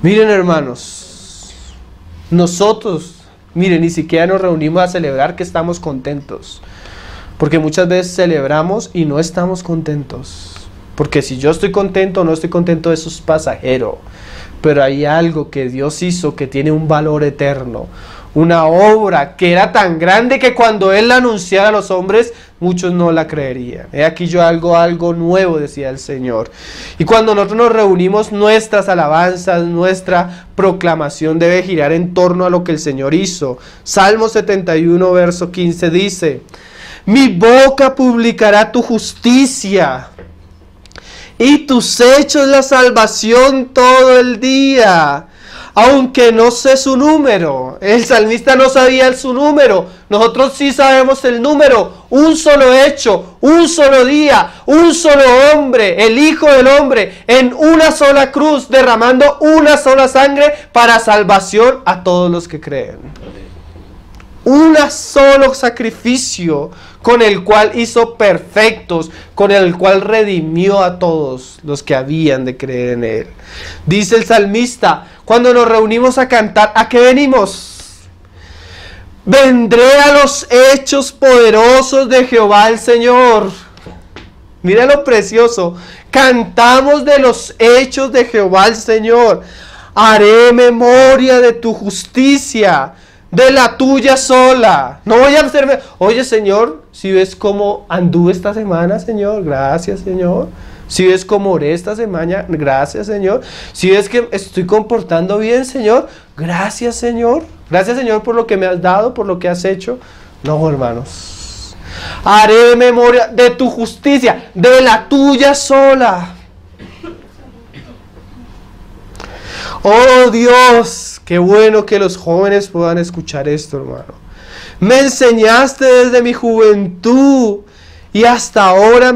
Miren, hermanos, nosotros, miren, ni siquiera nos reunimos a celebrar que estamos contentos. Porque muchas veces celebramos y no estamos contentos. Porque si yo estoy contento o no estoy contento, eso es pasajero. Pero hay algo que Dios hizo que tiene un valor eterno. una obra que era tan grande que cuando Él la anunciara a los hombres, muchos no la creerían. He aquí yo algo nuevo, decía el Señor. Y cuando nosotros nos reunimos, nuestras alabanzas, nuestra proclamación debe girar en torno a lo que el Señor hizo. Salmo 71, verso 15 dice: mi boca publicará tu justicia y tus hechos la salvación todo el día, aunque no sé su número. El salmista no sabía su número, nosotros sí sabemos el número. Un solo hecho, un solo día, un solo hombre, el Hijo del Hombre, en una sola cruz, derramando una sola sangre para salvación a todos los que creen. Un solo sacrificio con el cual hizo perfectos, con el cual redimió a todos los que habían de creer en Él. Dice el salmista, cuando nos reunimos a cantar, ¿a qué venimos? Vendré a los hechos poderosos de Jehová el Señor. Mira lo precioso. Cantamos de los hechos de Jehová el Señor. Haré memoria de tu justicia, de la tuya sola. No voy a hacerme, oye Señor, si ves cómo anduve esta semana, Señor, gracias Señor. Si ves cómo oré esta semana, gracias Señor. Si ves que estoy comportando bien, Señor, gracias Señor. Gracias Señor por lo que me has dado, por lo que has hecho. No, hermanos. Haré memoria de tu justicia, de la tuya sola. Oh Dios, qué bueno que los jóvenes puedan escuchar esto, hermano. Me enseñaste desde mi juventud y hasta ahora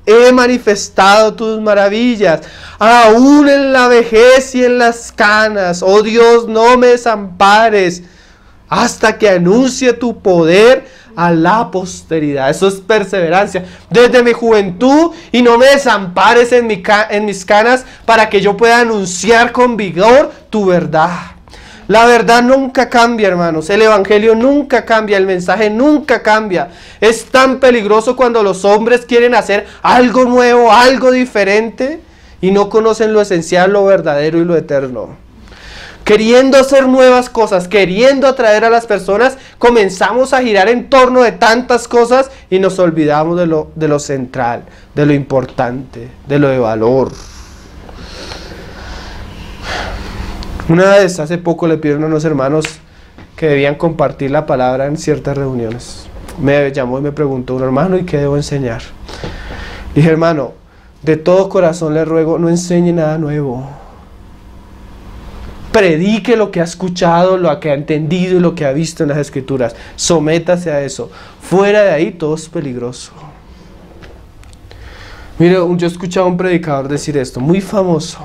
he manifestado tus maravillas, aún en la vejez y en las canas. Oh Dios, no me desampares hasta que anuncie tu poder a la posteridad. Eso es perseverancia. Desde mi juventud, y no me desampares en mis canas, para que yo pueda anunciar con vigor tu verdad. La verdad nunca cambia, hermanos. El evangelio nunca cambia. El mensaje nunca cambia. Es tan peligroso cuando los hombres quieren hacer algo nuevo, algo diferente, y no conocen lo esencial, lo verdadero y lo eterno. Queriendo hacer nuevas cosas, queriendo atraer a las personas, comenzamos a girar en torno de tantas cosas y nos olvidamos de lo central, de lo importante, de lo de valor. Una vez, hace poco, le pidieron a unos hermanos que debían compartir la palabra en ciertas reuniones. Me llamó y me preguntó un hermano, ¿y qué debo enseñar? Dije, hermano, de todo corazón le ruego, no enseñe nada nuevo. Predique lo que ha escuchado, lo que ha entendido y lo que ha visto en las Escrituras. Sométase a eso. Fuera de ahí todo es peligroso. Mire, yo he escuchado a un predicador decir esto, muy famoso.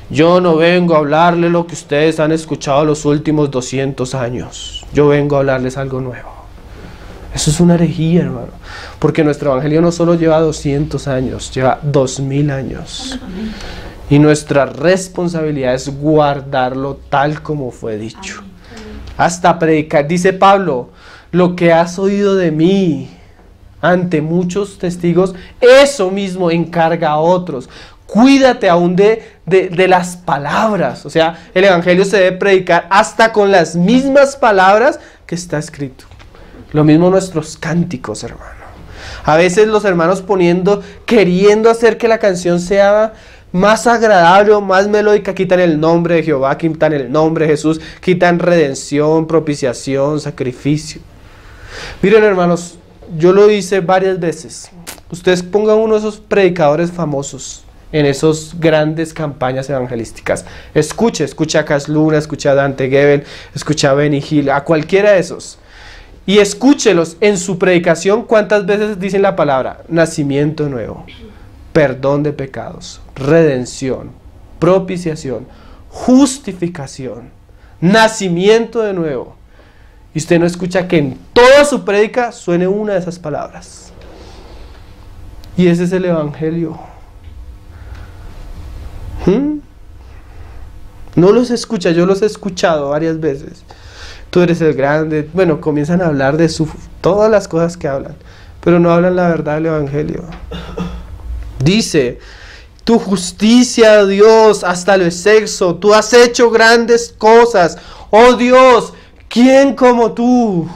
Yo no vengo a hablarle lo que ustedes han escuchado los últimos 200 años. Yo vengo a hablarles algo nuevo. Eso es una herejía, hermano. Porque nuestro evangelio no solo lleva 200 años, lleva 2000 años. Y nuestra responsabilidad es guardarlo tal como fue dicho. Hasta predicar, dice Pablo, lo que has oído de mí ante muchos testigos, eso mismo encarga a otros. Cuídate aún de las palabras. O sea, el evangelio se debe predicar hasta con las mismas palabras que está escrito. Lo mismo nuestros cánticos, hermano. A veces los hermanos queriendo hacer que la canción sea más agradable o más melódica, quitan el nombre de Jehová, quitan el nombre de Jesús, quitan redención, propiciación, sacrificio. Miren, hermanos, yo lo hice varias veces. Ustedes pongan uno de esos predicadores famosos en esas grandes campañas evangelísticas. Escuche a Cas Luna, escuche a Dante Gebel, escuche a Benny Hill, a cualquiera de esos. Y escúchelos en su predicación cuántas veces dicen la palabra nacimiento nuevo, perdón de pecados, redención, propiciación, justificación, nacimiento de nuevo. Y usted no escucha que en toda su prédica suene una de esas palabras. Y ese es el evangelio. No los escucha, yo los he escuchado varias veces. Tú eres el grande. Bueno, comienzan a hablar de todas las cosas que hablan, pero no hablan la verdad del evangelio. Dice, tu justicia, oh Dios, hasta lo exceso, tú has hecho grandes cosas. Oh Dios, ¿Quién como tú?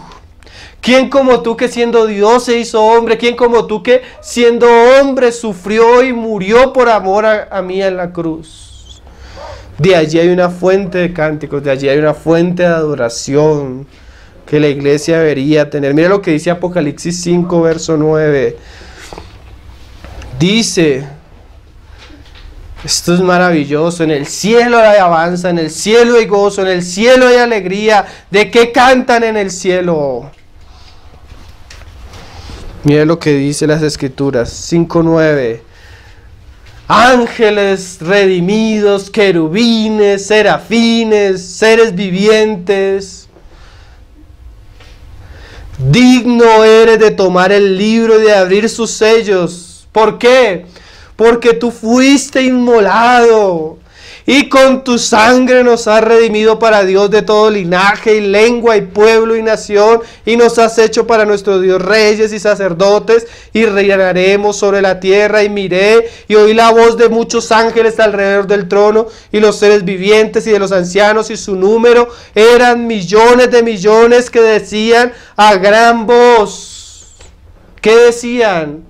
¿Quién como tú que siendo Dios se hizo hombre? ¿Quién como tú que siendo hombre sufrió y murió por amor a mí en la cruz? De allí hay una fuente de cánticos, de allí hay una fuente de adoración que la iglesia debería tener. Mira lo que dice Apocalipsis 5, verso 9. Dice, esto es maravilloso, en el cielo hay alabanza, en el cielo hay gozo, en el cielo hay alegría. ¿De qué cantan en el cielo? Mira lo que dice las Escrituras, 5:9. Ángeles redimidos, querubines, serafines, seres vivientes. Digno eres de tomar el libro y de abrir sus sellos. ¿Por qué? Porque tú fuiste inmolado y con tu sangre nos has redimido para Dios de todo linaje y lengua y pueblo y nación, y nos has hecho para nuestro Dios reyes y sacerdotes, y reinaremos sobre la tierra. Y miré y oí la voz de muchos ángeles alrededor del trono y los seres vivientes y de los ancianos, y su número eran millones de millones, que decían a gran voz. ¿Qué decían?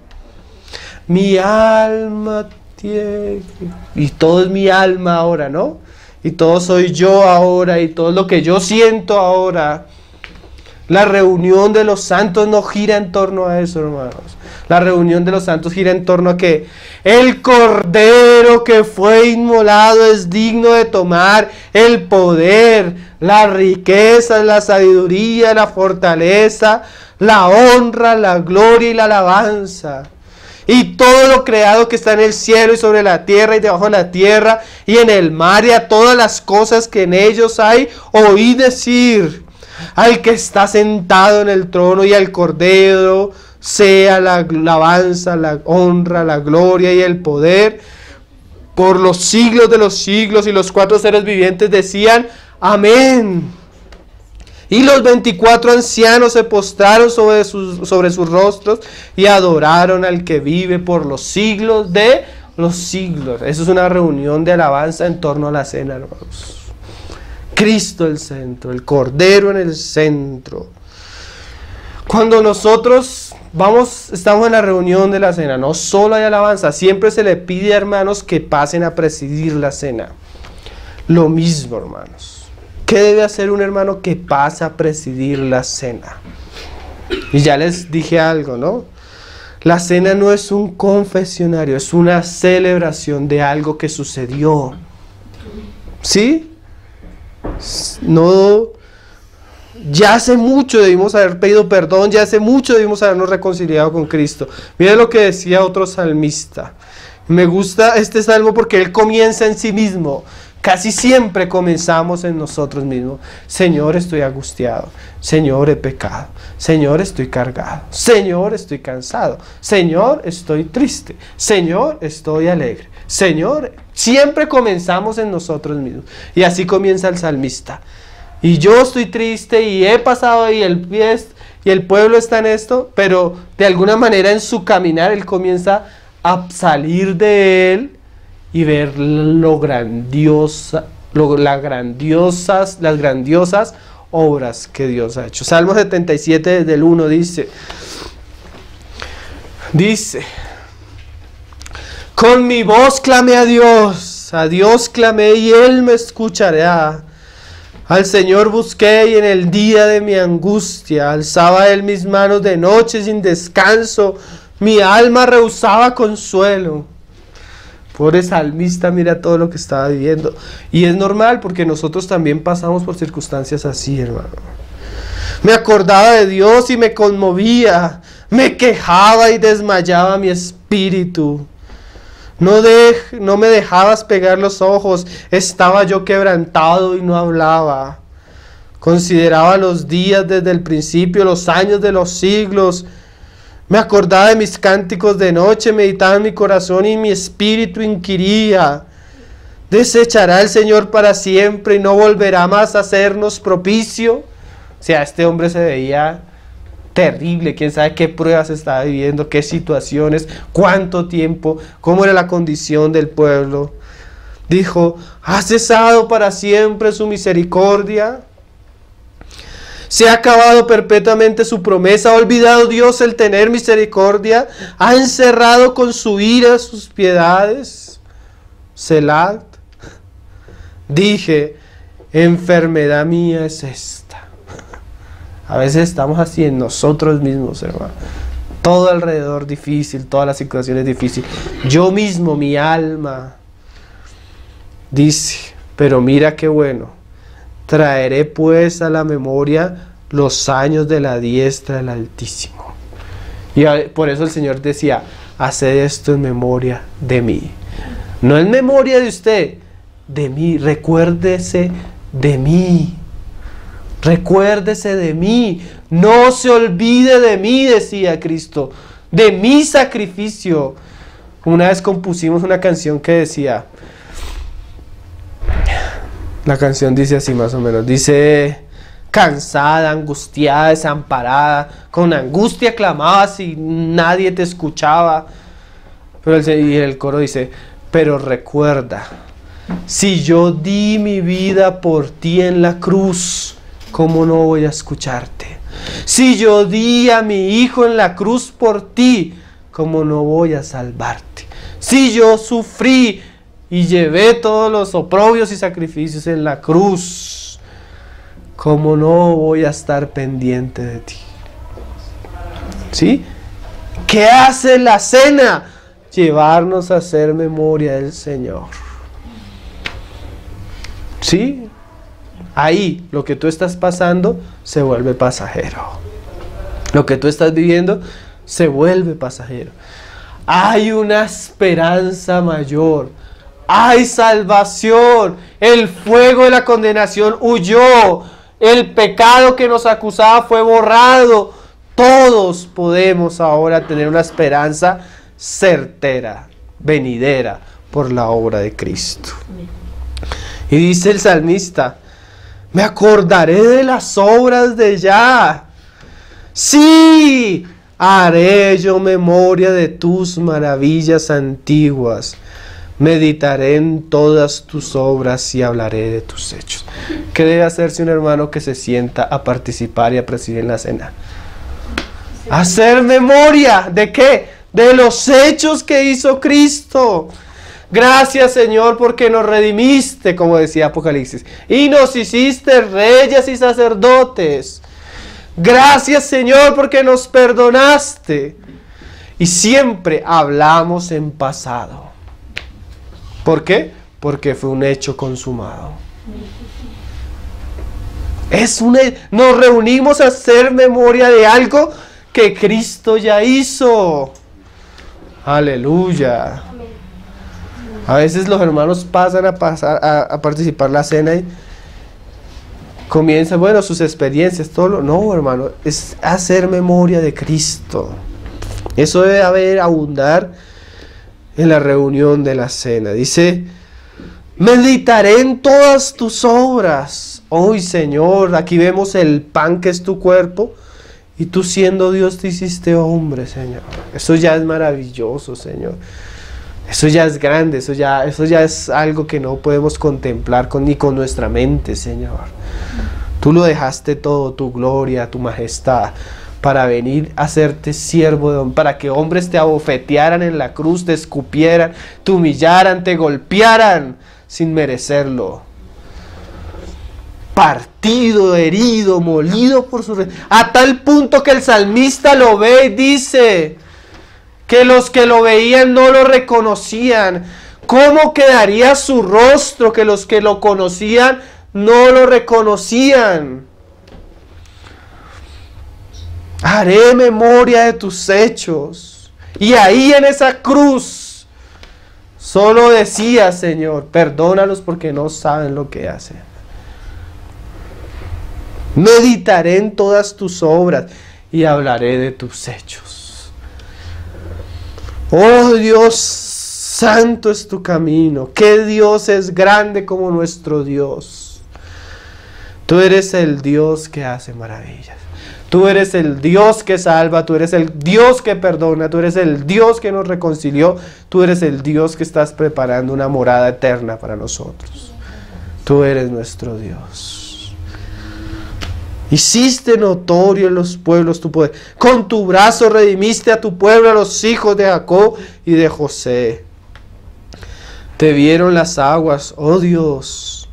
Mi alma tiene... Y todo es mi alma ahora, ¿no? Y todo soy yo ahora, y todo lo que yo siento ahora. La reunión de los santos no gira en torno a eso, hermanos. La reunión de los santos gira en torno a que el Cordero que fue inmolado es digno de tomar el poder, la riqueza, la sabiduría, la fortaleza, la honra, la gloria y la alabanza. Y todo lo creado que está en el cielo y sobre la tierra y debajo de la tierra y en el mar, y a todas las cosas que en ellos hay, oí decir: al que está sentado en el trono y al Cordero sea la alabanza, la honra, la gloria y el poder por los siglos de los siglos. Y los 4 seres vivientes decían: amén. Y los 24 ancianos se postraron sobre sus rostros y adoraron al que vive por los siglos de los siglos. Eso es una reunión de alabanza en torno a la cena, hermanos. Cristo el centro, el Cordero en el centro. Cuando nosotros estamos en la reunión de la cena, no solo hay alabanza, siempre se le pide a hermanos que pasen a presidir la cena. Lo mismo, hermanos. ¿Qué debe hacer un hermano que pasa a presidir la cena? Y ya les dije algo, ¿no? La cena no es un confesionario, es una celebración de algo que sucedió. ¿Sí? No, ya hace mucho debimos haber pedido perdón, ya hace mucho debimos habernos reconciliado con Cristo. Mira lo que decía otro salmista. Me gusta este salmo porque él comienza en sí mismo. Casi siempre comenzamos en nosotros mismos. Señor, estoy angustiado. Señor, he pecado. Señor, estoy cargado. Señor, estoy cansado. Señor, estoy triste. Señor, estoy alegre. Señor, siempre comenzamos en nosotros mismos. Y así comienza el salmista. Y yo estoy triste y he pasado y el pueblo está en esto, pero de alguna manera en su caminar él comienza a salir de él y ver las grandiosas obras que Dios ha hecho. Salmo 77 desde el 1 dice, con mi voz clamé a Dios clamé y Él me escuchará. Al Señor busqué y en el día de mi angustia alzaba Él mis manos de noche sin descanso. Mi alma rehusaba consuelo. Pobre salmista, mira todo lo que estaba viviendo. Y es normal porque nosotros también pasamos por circunstancias así, hermano. Me acordaba de Dios y me conmovía. Me quejaba y desmayaba mi espíritu. No me dejabas pegar los ojos. Estaba yo quebrantado y no hablaba. Consideraba los días desde el principio, los años de los siglos. Me acordaba de mis cánticos de noche, meditaba en mi corazón y mi espíritu inquiría. ¿Desechará el Señor para siempre y no volverá más a hacernos propicio? O sea, este hombre se veía terrible, quién sabe qué pruebas estaba viviendo, qué situaciones, cuánto tiempo, cómo era la condición del pueblo. Dijo, ¿ha cesado para siempre su misericordia? ¿Se ha acabado perpetuamente su promesa? ¿Ha olvidado Dios el tener misericordia? ¿Ha encerrado con su ira sus piedades? Selah. Dije, enfermedad mía es esta. A veces estamos así en nosotros mismos, hermano. Todo alrededor difícil, todas las situaciones difíciles. Yo mismo, mi alma, dice, pero mira qué bueno. Traeré pues a la memoria los años de la diestra del Altísimo. Y por eso el Señor decía, haced esto en memoria de mí. No en memoria de usted, de mí. Recuérdese de mí. Recuérdese de mí. No se olvide de mí, decía Cristo. De mi sacrificio. Una vez compusimos una canción que decía, la canción dice así más o menos, dice, cansada, angustiada, desamparada, con angustia clamabas y nadie te escuchaba. Pero el coro dice, pero recuerda, si yo di mi vida por ti en la cruz, ¿cómo no voy a escucharte? Si yo di a mi hijo en la cruz por ti, ¿cómo no voy a salvarte? Si yo sufrí y llevé todos los oprobios y sacrificios en la cruz, ¿cómo no voy a estar pendiente de ti? ¿Sí? ¿Qué hace la cena? Llevarnos a hacer memoria del Señor. ¿Sí? Ahí lo que tú estás pasando se vuelve pasajero. Lo que tú estás viviendo se vuelve pasajero. Hay una esperanza mayor. Hay salvación. El fuego de la condenación huyó. El pecado que nos acusaba fue borrado. Todos podemos ahora tener una esperanza certera, venidera, por la obra de Cristo. Y dice el salmista, me acordaré de las obras de Yah. Sí, haré yo memoria de tus maravillas antiguas. Meditaré en todas tus obras y hablaré de tus hechos. ¿Qué debe hacerse un hermano que se sienta a participar y a presidir en la cena? Hacer memoria, ¿de qué? De los hechos que hizo Cristo. Gracias, Señor, porque nos redimiste, como decía Apocalipsis, y nos hiciste reyes y sacerdotes. Gracias, Señor, porque nos perdonaste. Y siempre hablamos en pasado. ¿Por qué? Porque fue un hecho consumado. Nos reunimos a hacer memoria de algo que Cristo ya hizo. Aleluya. A veces los hermanos pasan a participar la cena y comienzan, bueno, sus experiencias, todo no, hermano, es hacer memoria de Cristo. Eso debe abundar en la reunión de la cena. Dice, meditaré en todas tus obras. Hoy, Señor, aquí vemos el pan que es tu cuerpo, y tú siendo Dios te hiciste hombre, Señor. Eso ya es maravilloso, Señor. Eso ya es grande, eso ya es algo que no podemos contemplar ni con nuestra mente, Señor. Tú lo dejaste todo, tu gloria, tu majestad, para venir a hacerte siervo de hombre, para que hombres te abofetearan en la cruz, te escupieran, te humillaran, te golpearan sin merecerlo. Partido, herido, molido por su a tal punto que el salmista lo ve y dice que los que lo veían no lo reconocían. ¿Cómo quedaría su rostro que los que lo conocían no lo reconocían? Haré memoria de tus hechos. Y ahí en esa cruz solo decía, Señor, perdónalos porque no saben lo que hacen. Meditaré en todas tus obras y hablaré de tus hechos. Oh Dios, santo es tu camino. ¿Qué Dios es grande como nuestro Dios? Tú eres el Dios que hace maravillas. Tú eres el Dios que salva, tú eres el Dios que perdona, tú eres el Dios que nos reconcilió, tú eres el Dios que estás preparando una morada eterna para nosotros. Tú eres nuestro Dios. Hiciste notorio en los pueblos tu poder. Con tu brazo redimiste a tu pueblo, a los hijos de Jacob y de José. Te vieron las aguas, oh Dios.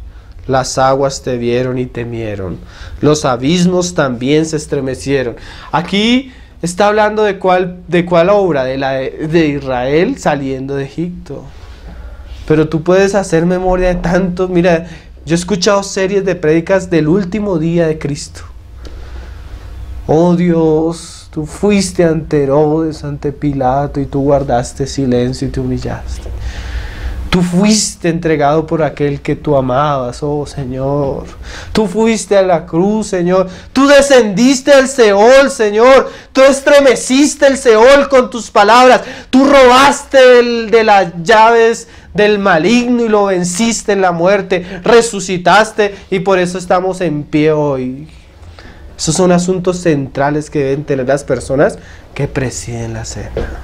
Las aguas te vieron y temieron. Los abismos también se estremecieron. Aquí está hablando de cuál obra, de Israel saliendo de Egipto. Pero tú puedes hacer memoria de tantos. Mira, yo he escuchado series de prédicas del último día de Cristo. Oh Dios, tú fuiste ante Herodes, ante Pilato, y tú guardaste silencio y te humillaste. Tú fuiste entregado por aquel que tú amabas, oh Señor. Tú fuiste a la cruz, Señor. Tú descendiste al Seol, Señor. Tú estremeciste el Seol con tus palabras. Tú robaste de las llaves del maligno y lo venciste en la muerte. Resucitaste y por eso estamos en pie hoy. Esos son asuntos centrales que deben tener las personas que presiden la cena.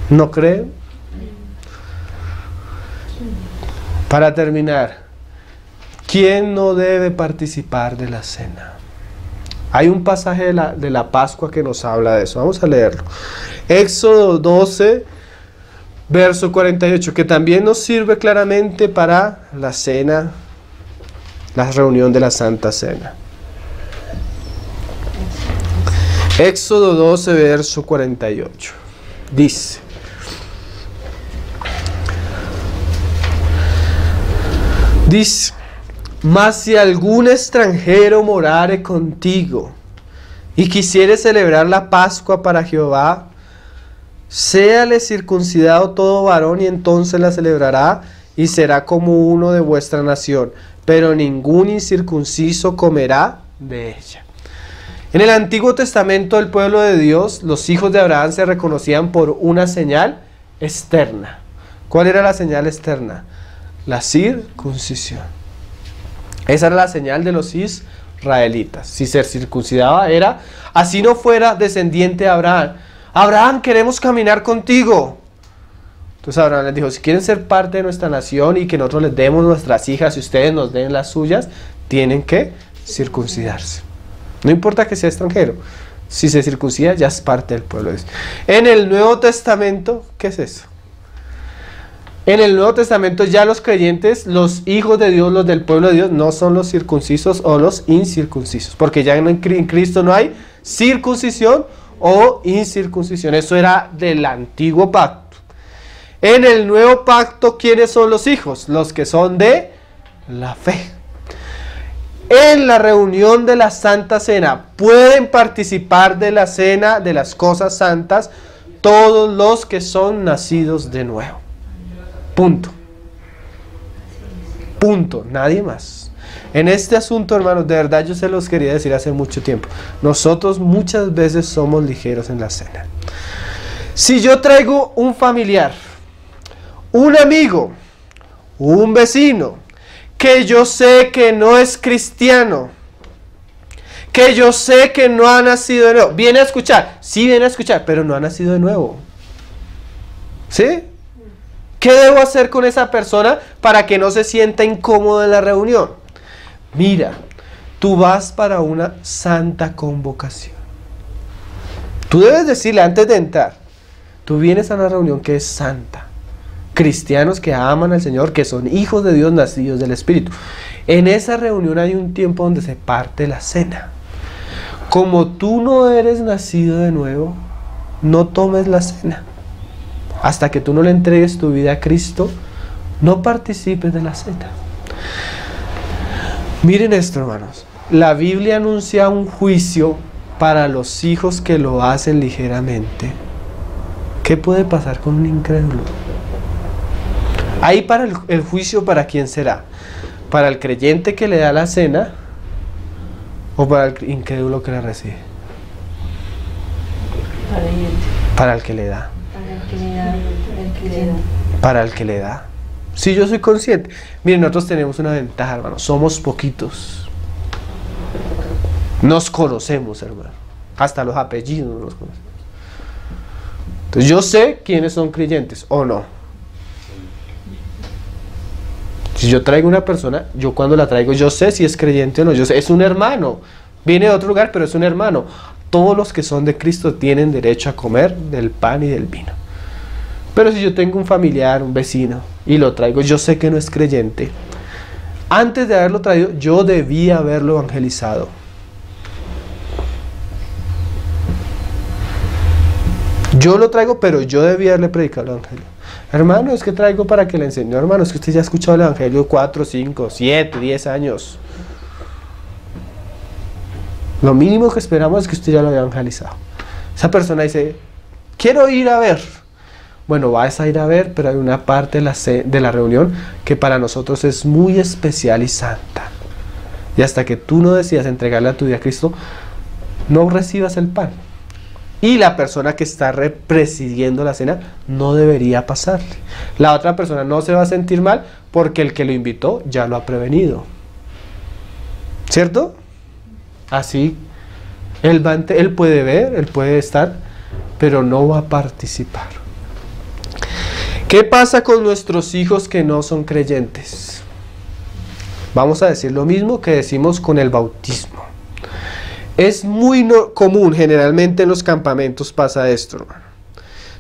¿No creen? Para terminar, ¿quién no debe participar de la cena? Hay un pasaje de la Pascua que nos habla de eso. Vamos a leerlo. Éxodo 12, verso 48, que también nos sirve claramente para la cena, la reunión de la Santa Cena. Éxodo 12, verso 48. Dice: mas si algún extranjero morare contigo y quisiere celebrar la Pascua para Jehová, séale circuncidado todo varón y entonces la celebrará y será como uno de vuestra nación, pero ningún incircunciso comerá de ella. En el Antiguo Testamento del pueblo de Dios, los hijos de Abraham se reconocían por una señal externa. ¿Cuál era la señal externa? La circuncisión. Esa era la señal de los israelitas. Si se circuncidaba era, así no fuera descendiente de Abraham. Abraham, queremos caminar contigo. Entonces Abraham les dijo: si quieren ser parte de nuestra nación y que nosotros les demos nuestras hijas y ustedes nos den las suyas, tienen que circuncidarse. No importa que sea extranjero. Si se circuncida ya es parte del pueblo de Dios. En el Nuevo Testamento, ¿qué es eso? En el Nuevo Testamento ya los creyentes, los hijos de Dios, los del pueblo de Dios, no son los circuncisos o los incircuncisos, porque ya en Cristo no hay circuncisión o incircuncisión. Eso era del antiguo pacto. En el nuevo pacto, ¿quiénes son los hijos? Los que son de la fe. En la reunión de la Santa Cena pueden participar de la cena de las cosas santas todos los que son nacidos de nuevo. Punto. Punto. Nadie más. En este asunto, hermanos, de verdad yo se los quería decir hace mucho tiempo. Nosotros muchas veces somos ligeros en la cena. Si yo traigo un familiar, un amigo, un vecino, que yo sé que no es cristiano, que yo sé que no ha nacido de nuevo, viene a escuchar, sí viene a escuchar, pero no ha nacido de nuevo. ¿Sí? ¿Qué debo hacer con esa persona para que no se sienta incómodo en la reunión? Mira, tú vas para una santa convocación. Tú debes decirle antes de entrar, tú vienes a una reunión que es santa. Cristianos que aman al Señor, que son hijos de Dios nacidos del Espíritu. En esa reunión hay un tiempo donde se parte la cena. Como tú no eres nacido de nuevo, no tomes la cena. Hasta que tú no le entregues tu vida a Cristo, no participes de la cena. Miren esto, hermanos. La Biblia anuncia un juicio para los hijos que lo hacen ligeramente. ¿Qué puede pasar con un incrédulo? Ahí para el juicio, ¿para quién será? ¿Para el creyente que le da la cena o para el incrédulo que la recibe? Para el que le da. Para el que le da. Si yo soy consciente. Miren, nosotros tenemos una ventaja, hermano. Somos poquitos. Nos conocemos, hermano. Hasta los apellidos nos conocemos. Entonces yo sé quiénes son creyentes o no. Si yo traigo una persona, yo cuando la traigo, yo sé si es creyente o no. Yo sé, es un hermano. Viene de otro lugar, pero es un hermano. Todos los que son de Cristo tienen derecho a comer del pan y del vino. Pero si yo tengo un familiar, un vecino, y lo traigo, yo sé que no es creyente. Antes de haberlo traído, yo debía haberlo evangelizado. Yo lo traigo, pero yo debía haberle predicado el evangelio. Hermano, es que traigo para que le enseñe. Hermano, es que usted ya ha escuchado el evangelio 4, 5, 7, 10 años. Lo mínimo que esperamos es que usted ya lo haya evangelizado. Esa persona dice, quiero ir a ver. Bueno, vas a ir a ver, pero hay una parte de la reunión que para nosotros es muy especial y santa. Y hasta que tú no decidas entregarle a tu vida a Cristo, no recibas el pan. Y la persona que está presidiendo la cena no debería pasarle. La otra persona no se va a sentir mal porque el que lo invitó ya lo ha prevenido. ¿Cierto? Así, él puede ver, él puede estar, pero no va a participar. ¿Qué pasa con nuestros hijos que no son creyentes? Vamos a decir lo mismo que decimos con el bautismo. Es muy común, generalmente en los campamentos pasa esto, hermano.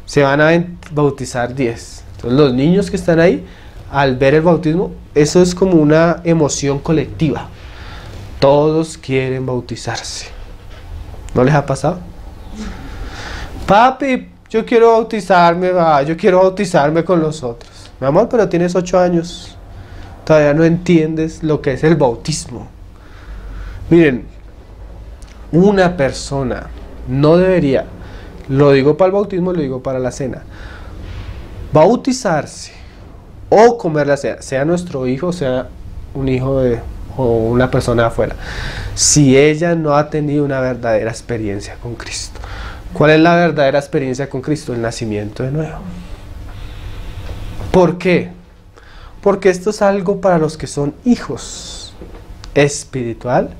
Se van a bautizar 10. Entonces los niños que están ahí, al ver el bautismo, eso es como una emoción colectiva. Todos quieren bautizarse. ¿No les ha pasado? Papi, yo quiero bautizarme, yo quiero bautizarme con los otros. Mi amor, pero tienes 8 años. Todavía no entiendes lo que es el bautismo. Miren, una persona no debería, lo digo para el bautismo, lo digo para la cena, bautizarse o comer la cena, sea nuestro hijo, sea un hijo o una persona de afuera, si ella no ha tenido una verdadera experiencia con Cristo. ¿Cuál es la verdadera experiencia con Cristo? El nacimiento de nuevo. ¿Por qué? Porque esto es algo para los que son hijos espiritualmente.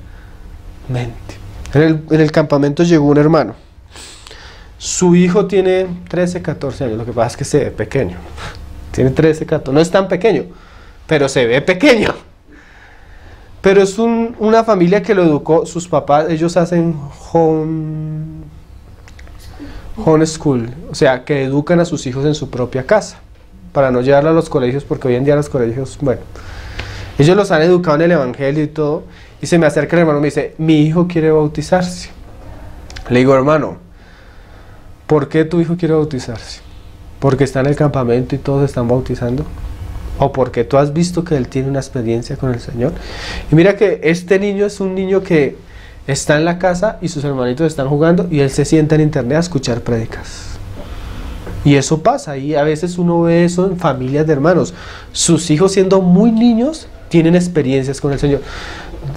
En el campamento llegó un hermano. Su hijo tiene 13, 14 años. Lo que pasa es que se ve pequeño. Tiene 13, 14. No es tan pequeño, pero se ve pequeño. Pero es una familia que lo educó. Sus papás, ellos hacen homeschool. O sea, que educan a sus hijos en su propia casa. Para no llevarlo a los colegios, porque hoy en día los colegios, bueno, ellos los han educado en el evangelio y todo. Y se me acerca el hermano y me dice, mi hijo quiere bautizarse. Le digo, hermano, ¿por qué tu hijo quiere bautizarse? ¿Porque está en el campamento y todos están bautizando? ¿O porque tú has visto que él tiene una experiencia con el Señor? Y mira que este niño es un niño que está en la casa y sus hermanitos están jugando y él se sienta en internet a escuchar prédicas. Y eso pasa, y a veces uno ve eso en familias de hermanos. Sus hijos siendo muy niños tienen experiencias con el Señor.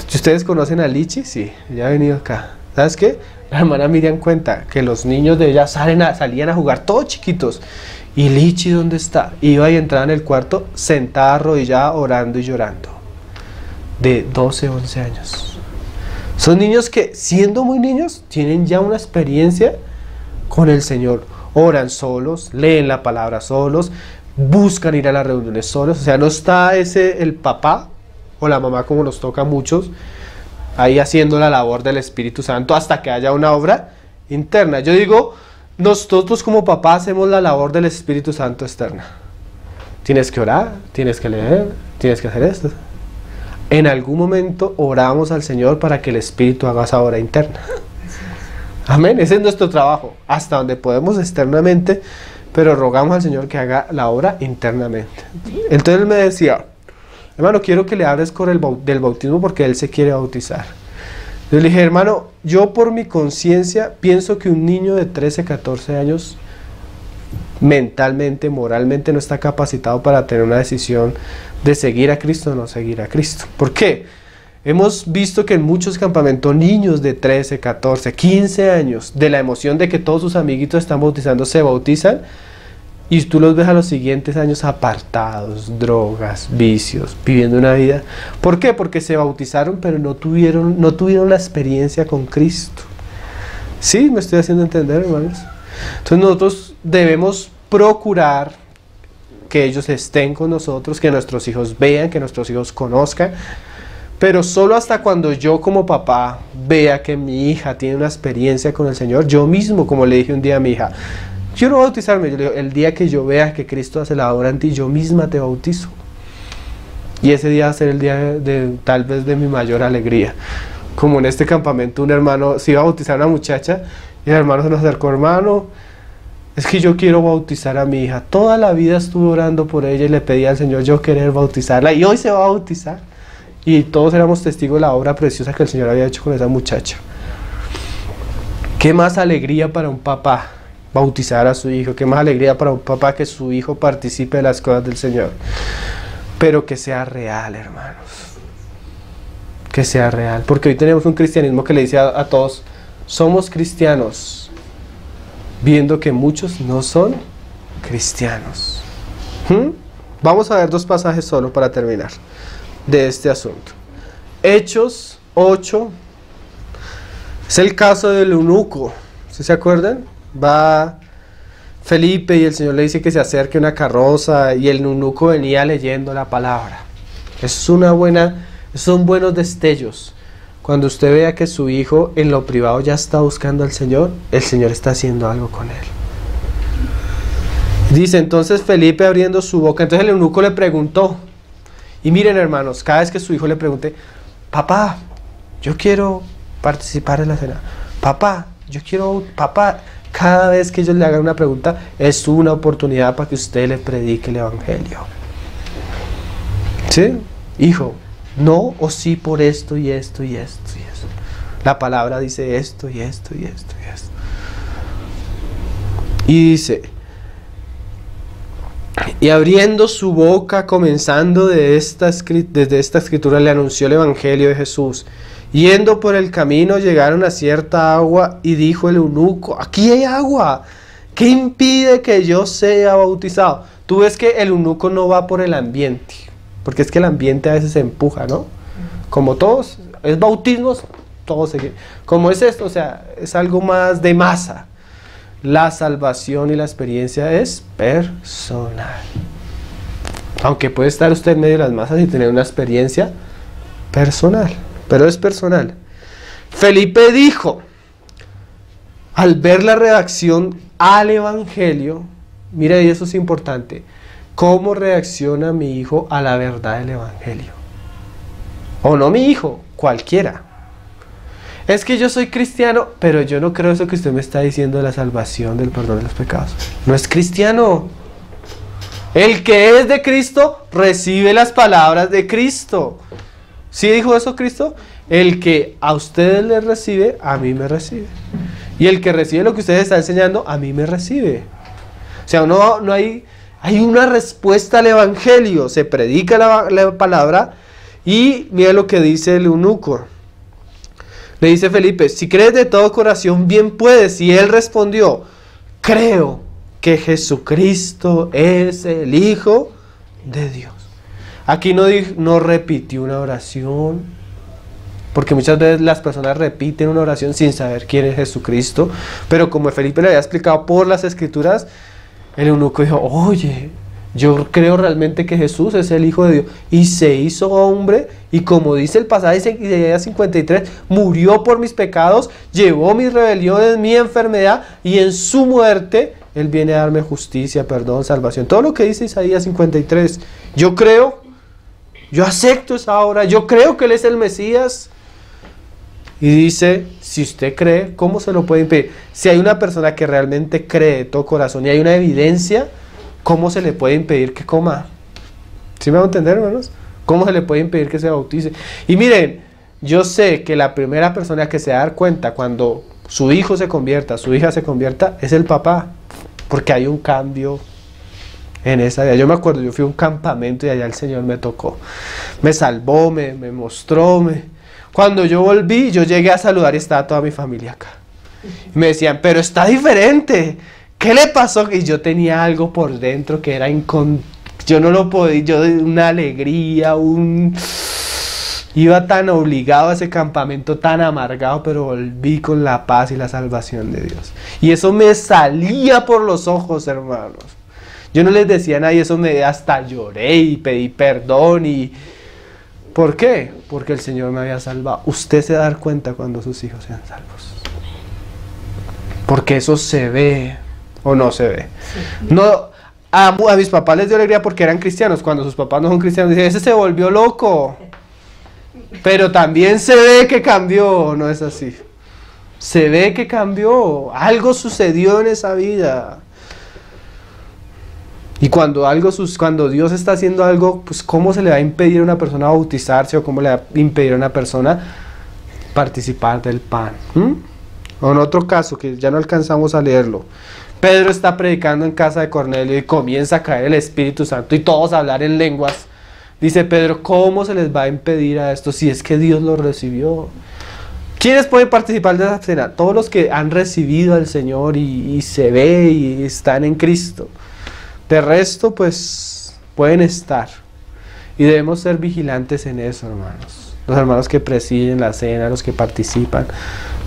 Si ustedes conocen a Lichi, sí, ella ha venido acá. ¿Sabes qué? La hermana Miriam cuenta que los niños de ella salían a jugar todos chiquitos. ¿Y Lichi dónde está? Iba y entraba en el cuarto sentada, arrodillada, orando y llorando. De 12, 11 años. Son niños que, siendo muy niños, tienen ya una experiencia con el Señor. Oran solos, leen la palabra solos, buscan ir a las reuniones solos. O sea, no está el papá o la mamá, como nos toca a muchos, ahí haciendo la labor del Espíritu Santo hasta que haya una obra interna. Yo digo, nosotros como papá hacemos la labor del Espíritu Santo externa. Tienes que orar, tienes que leer, tienes que hacer esto. En algún momento oramos al Señor para que el Espíritu haga esa obra interna. Amén, ese es nuestro trabajo, hasta donde podemos externamente, pero rogamos al Señor que haga la obra internamente. Entonces él me decía, hermano, quiero que le hables del bautismo porque él se quiere bautizar. Yo le dije, hermano, yo por mi conciencia pienso que un niño de 13, 14 años mentalmente, moralmente no está capacitado para tener una decisión de seguir a Cristo o no seguir a Cristo. ¿Por qué? Hemos visto que en muchos campamentos niños de 13, 14, 15 años, de la emoción de que todos sus amiguitos están bautizando, se bautizan y tú los ves a los siguientes años apartados, drogas, vicios, viviendo una vida. ¿Por qué? Porque se bautizaron pero no tuvieron la experiencia con Cristo. ¿Sí? ¿Me estoy haciendo entender, hermanos? Entonces nosotros debemos procurar que ellos estén con nosotros, que nuestros hijos vean, que nuestros hijos conozcan, Pero solo hasta cuando yo como papá vea que mi hija tiene una experiencia con el Señor, yo mismo, como le dije un día a mi hija, quiero bautizarme, yo le digo, el día que yo vea que Cristo hace la obra en ti, yo misma te bautizo. Y ese día va a ser el día tal vez de mi mayor alegría. Como en este campamento un hermano se iba a bautizar a una muchacha y el hermano se nos acercó, hermano, es que yo quiero bautizar a mi hija. Toda la vida estuve orando por ella y le pedí al Señor yo querer bautizarla y hoy se va a bautizar. Y todos éramos testigos de la obra preciosa que el Señor había hecho con esa muchacha. ¿Qué más alegría para un papá bautizar a su hijo? ¿Qué más alegría para un papá que su hijo participe de las cosas del Señor? Pero que sea real, hermanos. Que sea real. Porque hoy tenemos un cristianismo que le dice a todos, somos cristianos, viendo que muchos no son cristianos. Vamos a ver dos pasajes solo para terminar de este asunto. Hechos 8 es el caso del eunuco. ¿Sí se acuerdan? Va Felipe y el Señor le dice que se acerque una carroza y el eunuco venía leyendo la palabra. Son buenos destellos. Cuando usted vea que su hijo en lo privado ya está buscando al Señor, el Señor está haciendo algo con él. Dice entonces Felipe abriendo su boca, entonces el eunuco le preguntó. Y miren, hermanos, cada vez que su hijo le pregunte, papá, yo quiero participar en la cena. Papá, cada vez que ellos le hagan una pregunta, es una oportunidad para que usted le predique el evangelio. ¿Sí? Hijo, no o sí por esto y esto y esto y esto. La palabra dice esto y esto y esto y esto. Y dice, y abriendo su boca, comenzando desde esta escritura, le anunció el evangelio de Jesús. Yendo por el camino, llegaron a cierta agua y dijo el eunuco, aquí hay agua, ¿qué impide que yo sea bautizado? Tú ves que el eunuco no va por el ambiente, porque es que el ambiente a veces se empuja, ¿no? Como todos, es bautismos, todos se... Como es esto, o sea, es algo más de masa. La salvación y la experiencia es personal. Aunque puede estar usted en medio de las masas y tener una experiencia personal, pero es personal. Felipe dijo, al ver la reacción al evangelio, mire, y eso es importante, ¿cómo reacciona mi hijo a la verdad del evangelio? O no mi hijo, cualquiera. Es que yo soy cristiano, pero yo no creo eso que usted me está diciendo de la salvación, del perdón de los pecados. No es cristiano. El que es de Cristo recibe las palabras de Cristo. ¿Sí dijo eso Cristo? El que a ustedes les recibe, a mí me recibe. Y el que recibe lo que ustedes están enseñando, a mí me recibe. O sea, no hay una respuesta al evangelio. Se predica la palabra y mira lo que dice el eunuco. Le dice Felipe, si crees de todo corazón, bien puedes. Y él respondió, creo que Jesucristo es el Hijo de Dios. Aquí no repitió una oración, porque muchas veces las personas repiten una oración sin saber quién es Jesucristo. Pero como Felipe le había explicado por las Escrituras, el eunuco dijo, oye, yo creo realmente que Jesús es el Hijo de Dios. Y se hizo hombre, y como dice el pasaje de Isaías 53, murió por mis pecados, llevó mis rebeliones, mi enfermedad, y en su muerte, Él viene a darme justicia, perdón, salvación. Todo lo que dice Isaías 53. Yo creo, yo acepto esa obra, yo creo que Él es el Mesías. Y dice, si usted cree, ¿cómo se lo puede impedir? Si hay una persona que realmente cree de todo corazón y hay una evidencia, ¿cómo se le puede impedir que coma? ¿Sí me van a entender, hermanos? ¿Cómo se le puede impedir que se bautice? Y miren, yo sé que la primera persona que se va a dar cuenta cuando su hijo se convierta, su hija se convierta, es el papá. Porque hay un cambio en esa vida. Yo me acuerdo, yo fui a un campamento y allá el Señor me tocó. Me salvó, me mostró. Cuando yo volví, yo llegué a saludar y estaba toda mi familia acá. Y me decían, pero está diferente. ¿Qué le pasó? Y yo tenía algo por dentro que era yo no lo podía, yo de una alegría, iba tan obligado a ese campamento, tan amargado, pero volví con la paz y la salvación de Dios. Y eso me salía por los ojos, hermanos. Yo no les decía a nadie, hasta lloré y pedí perdón ¿Por qué? Porque el Señor me había salvado. Usted se va a dar cuenta cuando sus hijos sean salvos. Porque eso se ve o no se ve. No, a mis papás les dio alegría porque eran cristianos. Cuando sus papás no son cristianos, dicen, ese se volvió loco. Pero también se ve que cambió, no es así. Se ve que cambió. Algo sucedió en esa vida. Y cuando Dios está haciendo algo, pues ¿cómo se le va a impedir a una persona bautizarse o cómo le va a impedir a una persona participar del pan? O en otro caso, que ya no alcanzamos a leerlo, Pedro está predicando en casa de Cornelio y comienza a caer el Espíritu Santo y todos a hablar en lenguas. Dice Pedro, ¿cómo se les va a impedir a esto si es que Dios lo recibió? ¿Quiénes pueden participar de esa cena? Todos los que han recibido al Señor y se ve y están en Cristo. De resto, pues, pueden estar. Y debemos ser vigilantes en eso, hermanos. Los hermanos que presiden la cena, los que participan.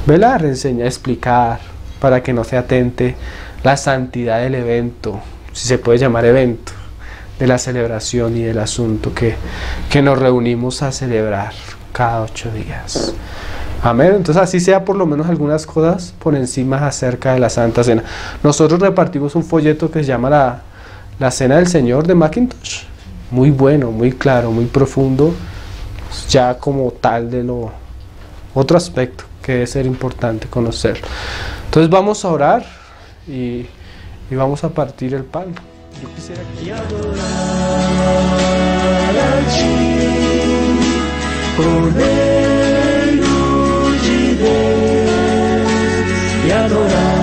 Velar, enseñar, explicar, para que no se atente la santidad del evento, si se puede llamar evento, de la celebración y del asunto que nos reunimos a celebrar cada 8 días. Amén. Entonces así sea por lo menos algunas cosas por encima acerca de la Santa Cena. Nosotros repartimos un folleto que se llama la Cena del Señor de Macintosh. Muy bueno, muy claro, muy profundo, ya como tal de lo otro aspecto que debe ser importante conocer. Entonces vamos a orar y vamos a partir el pan. Yo quisiera que... Cordeiro de Deus, e adorar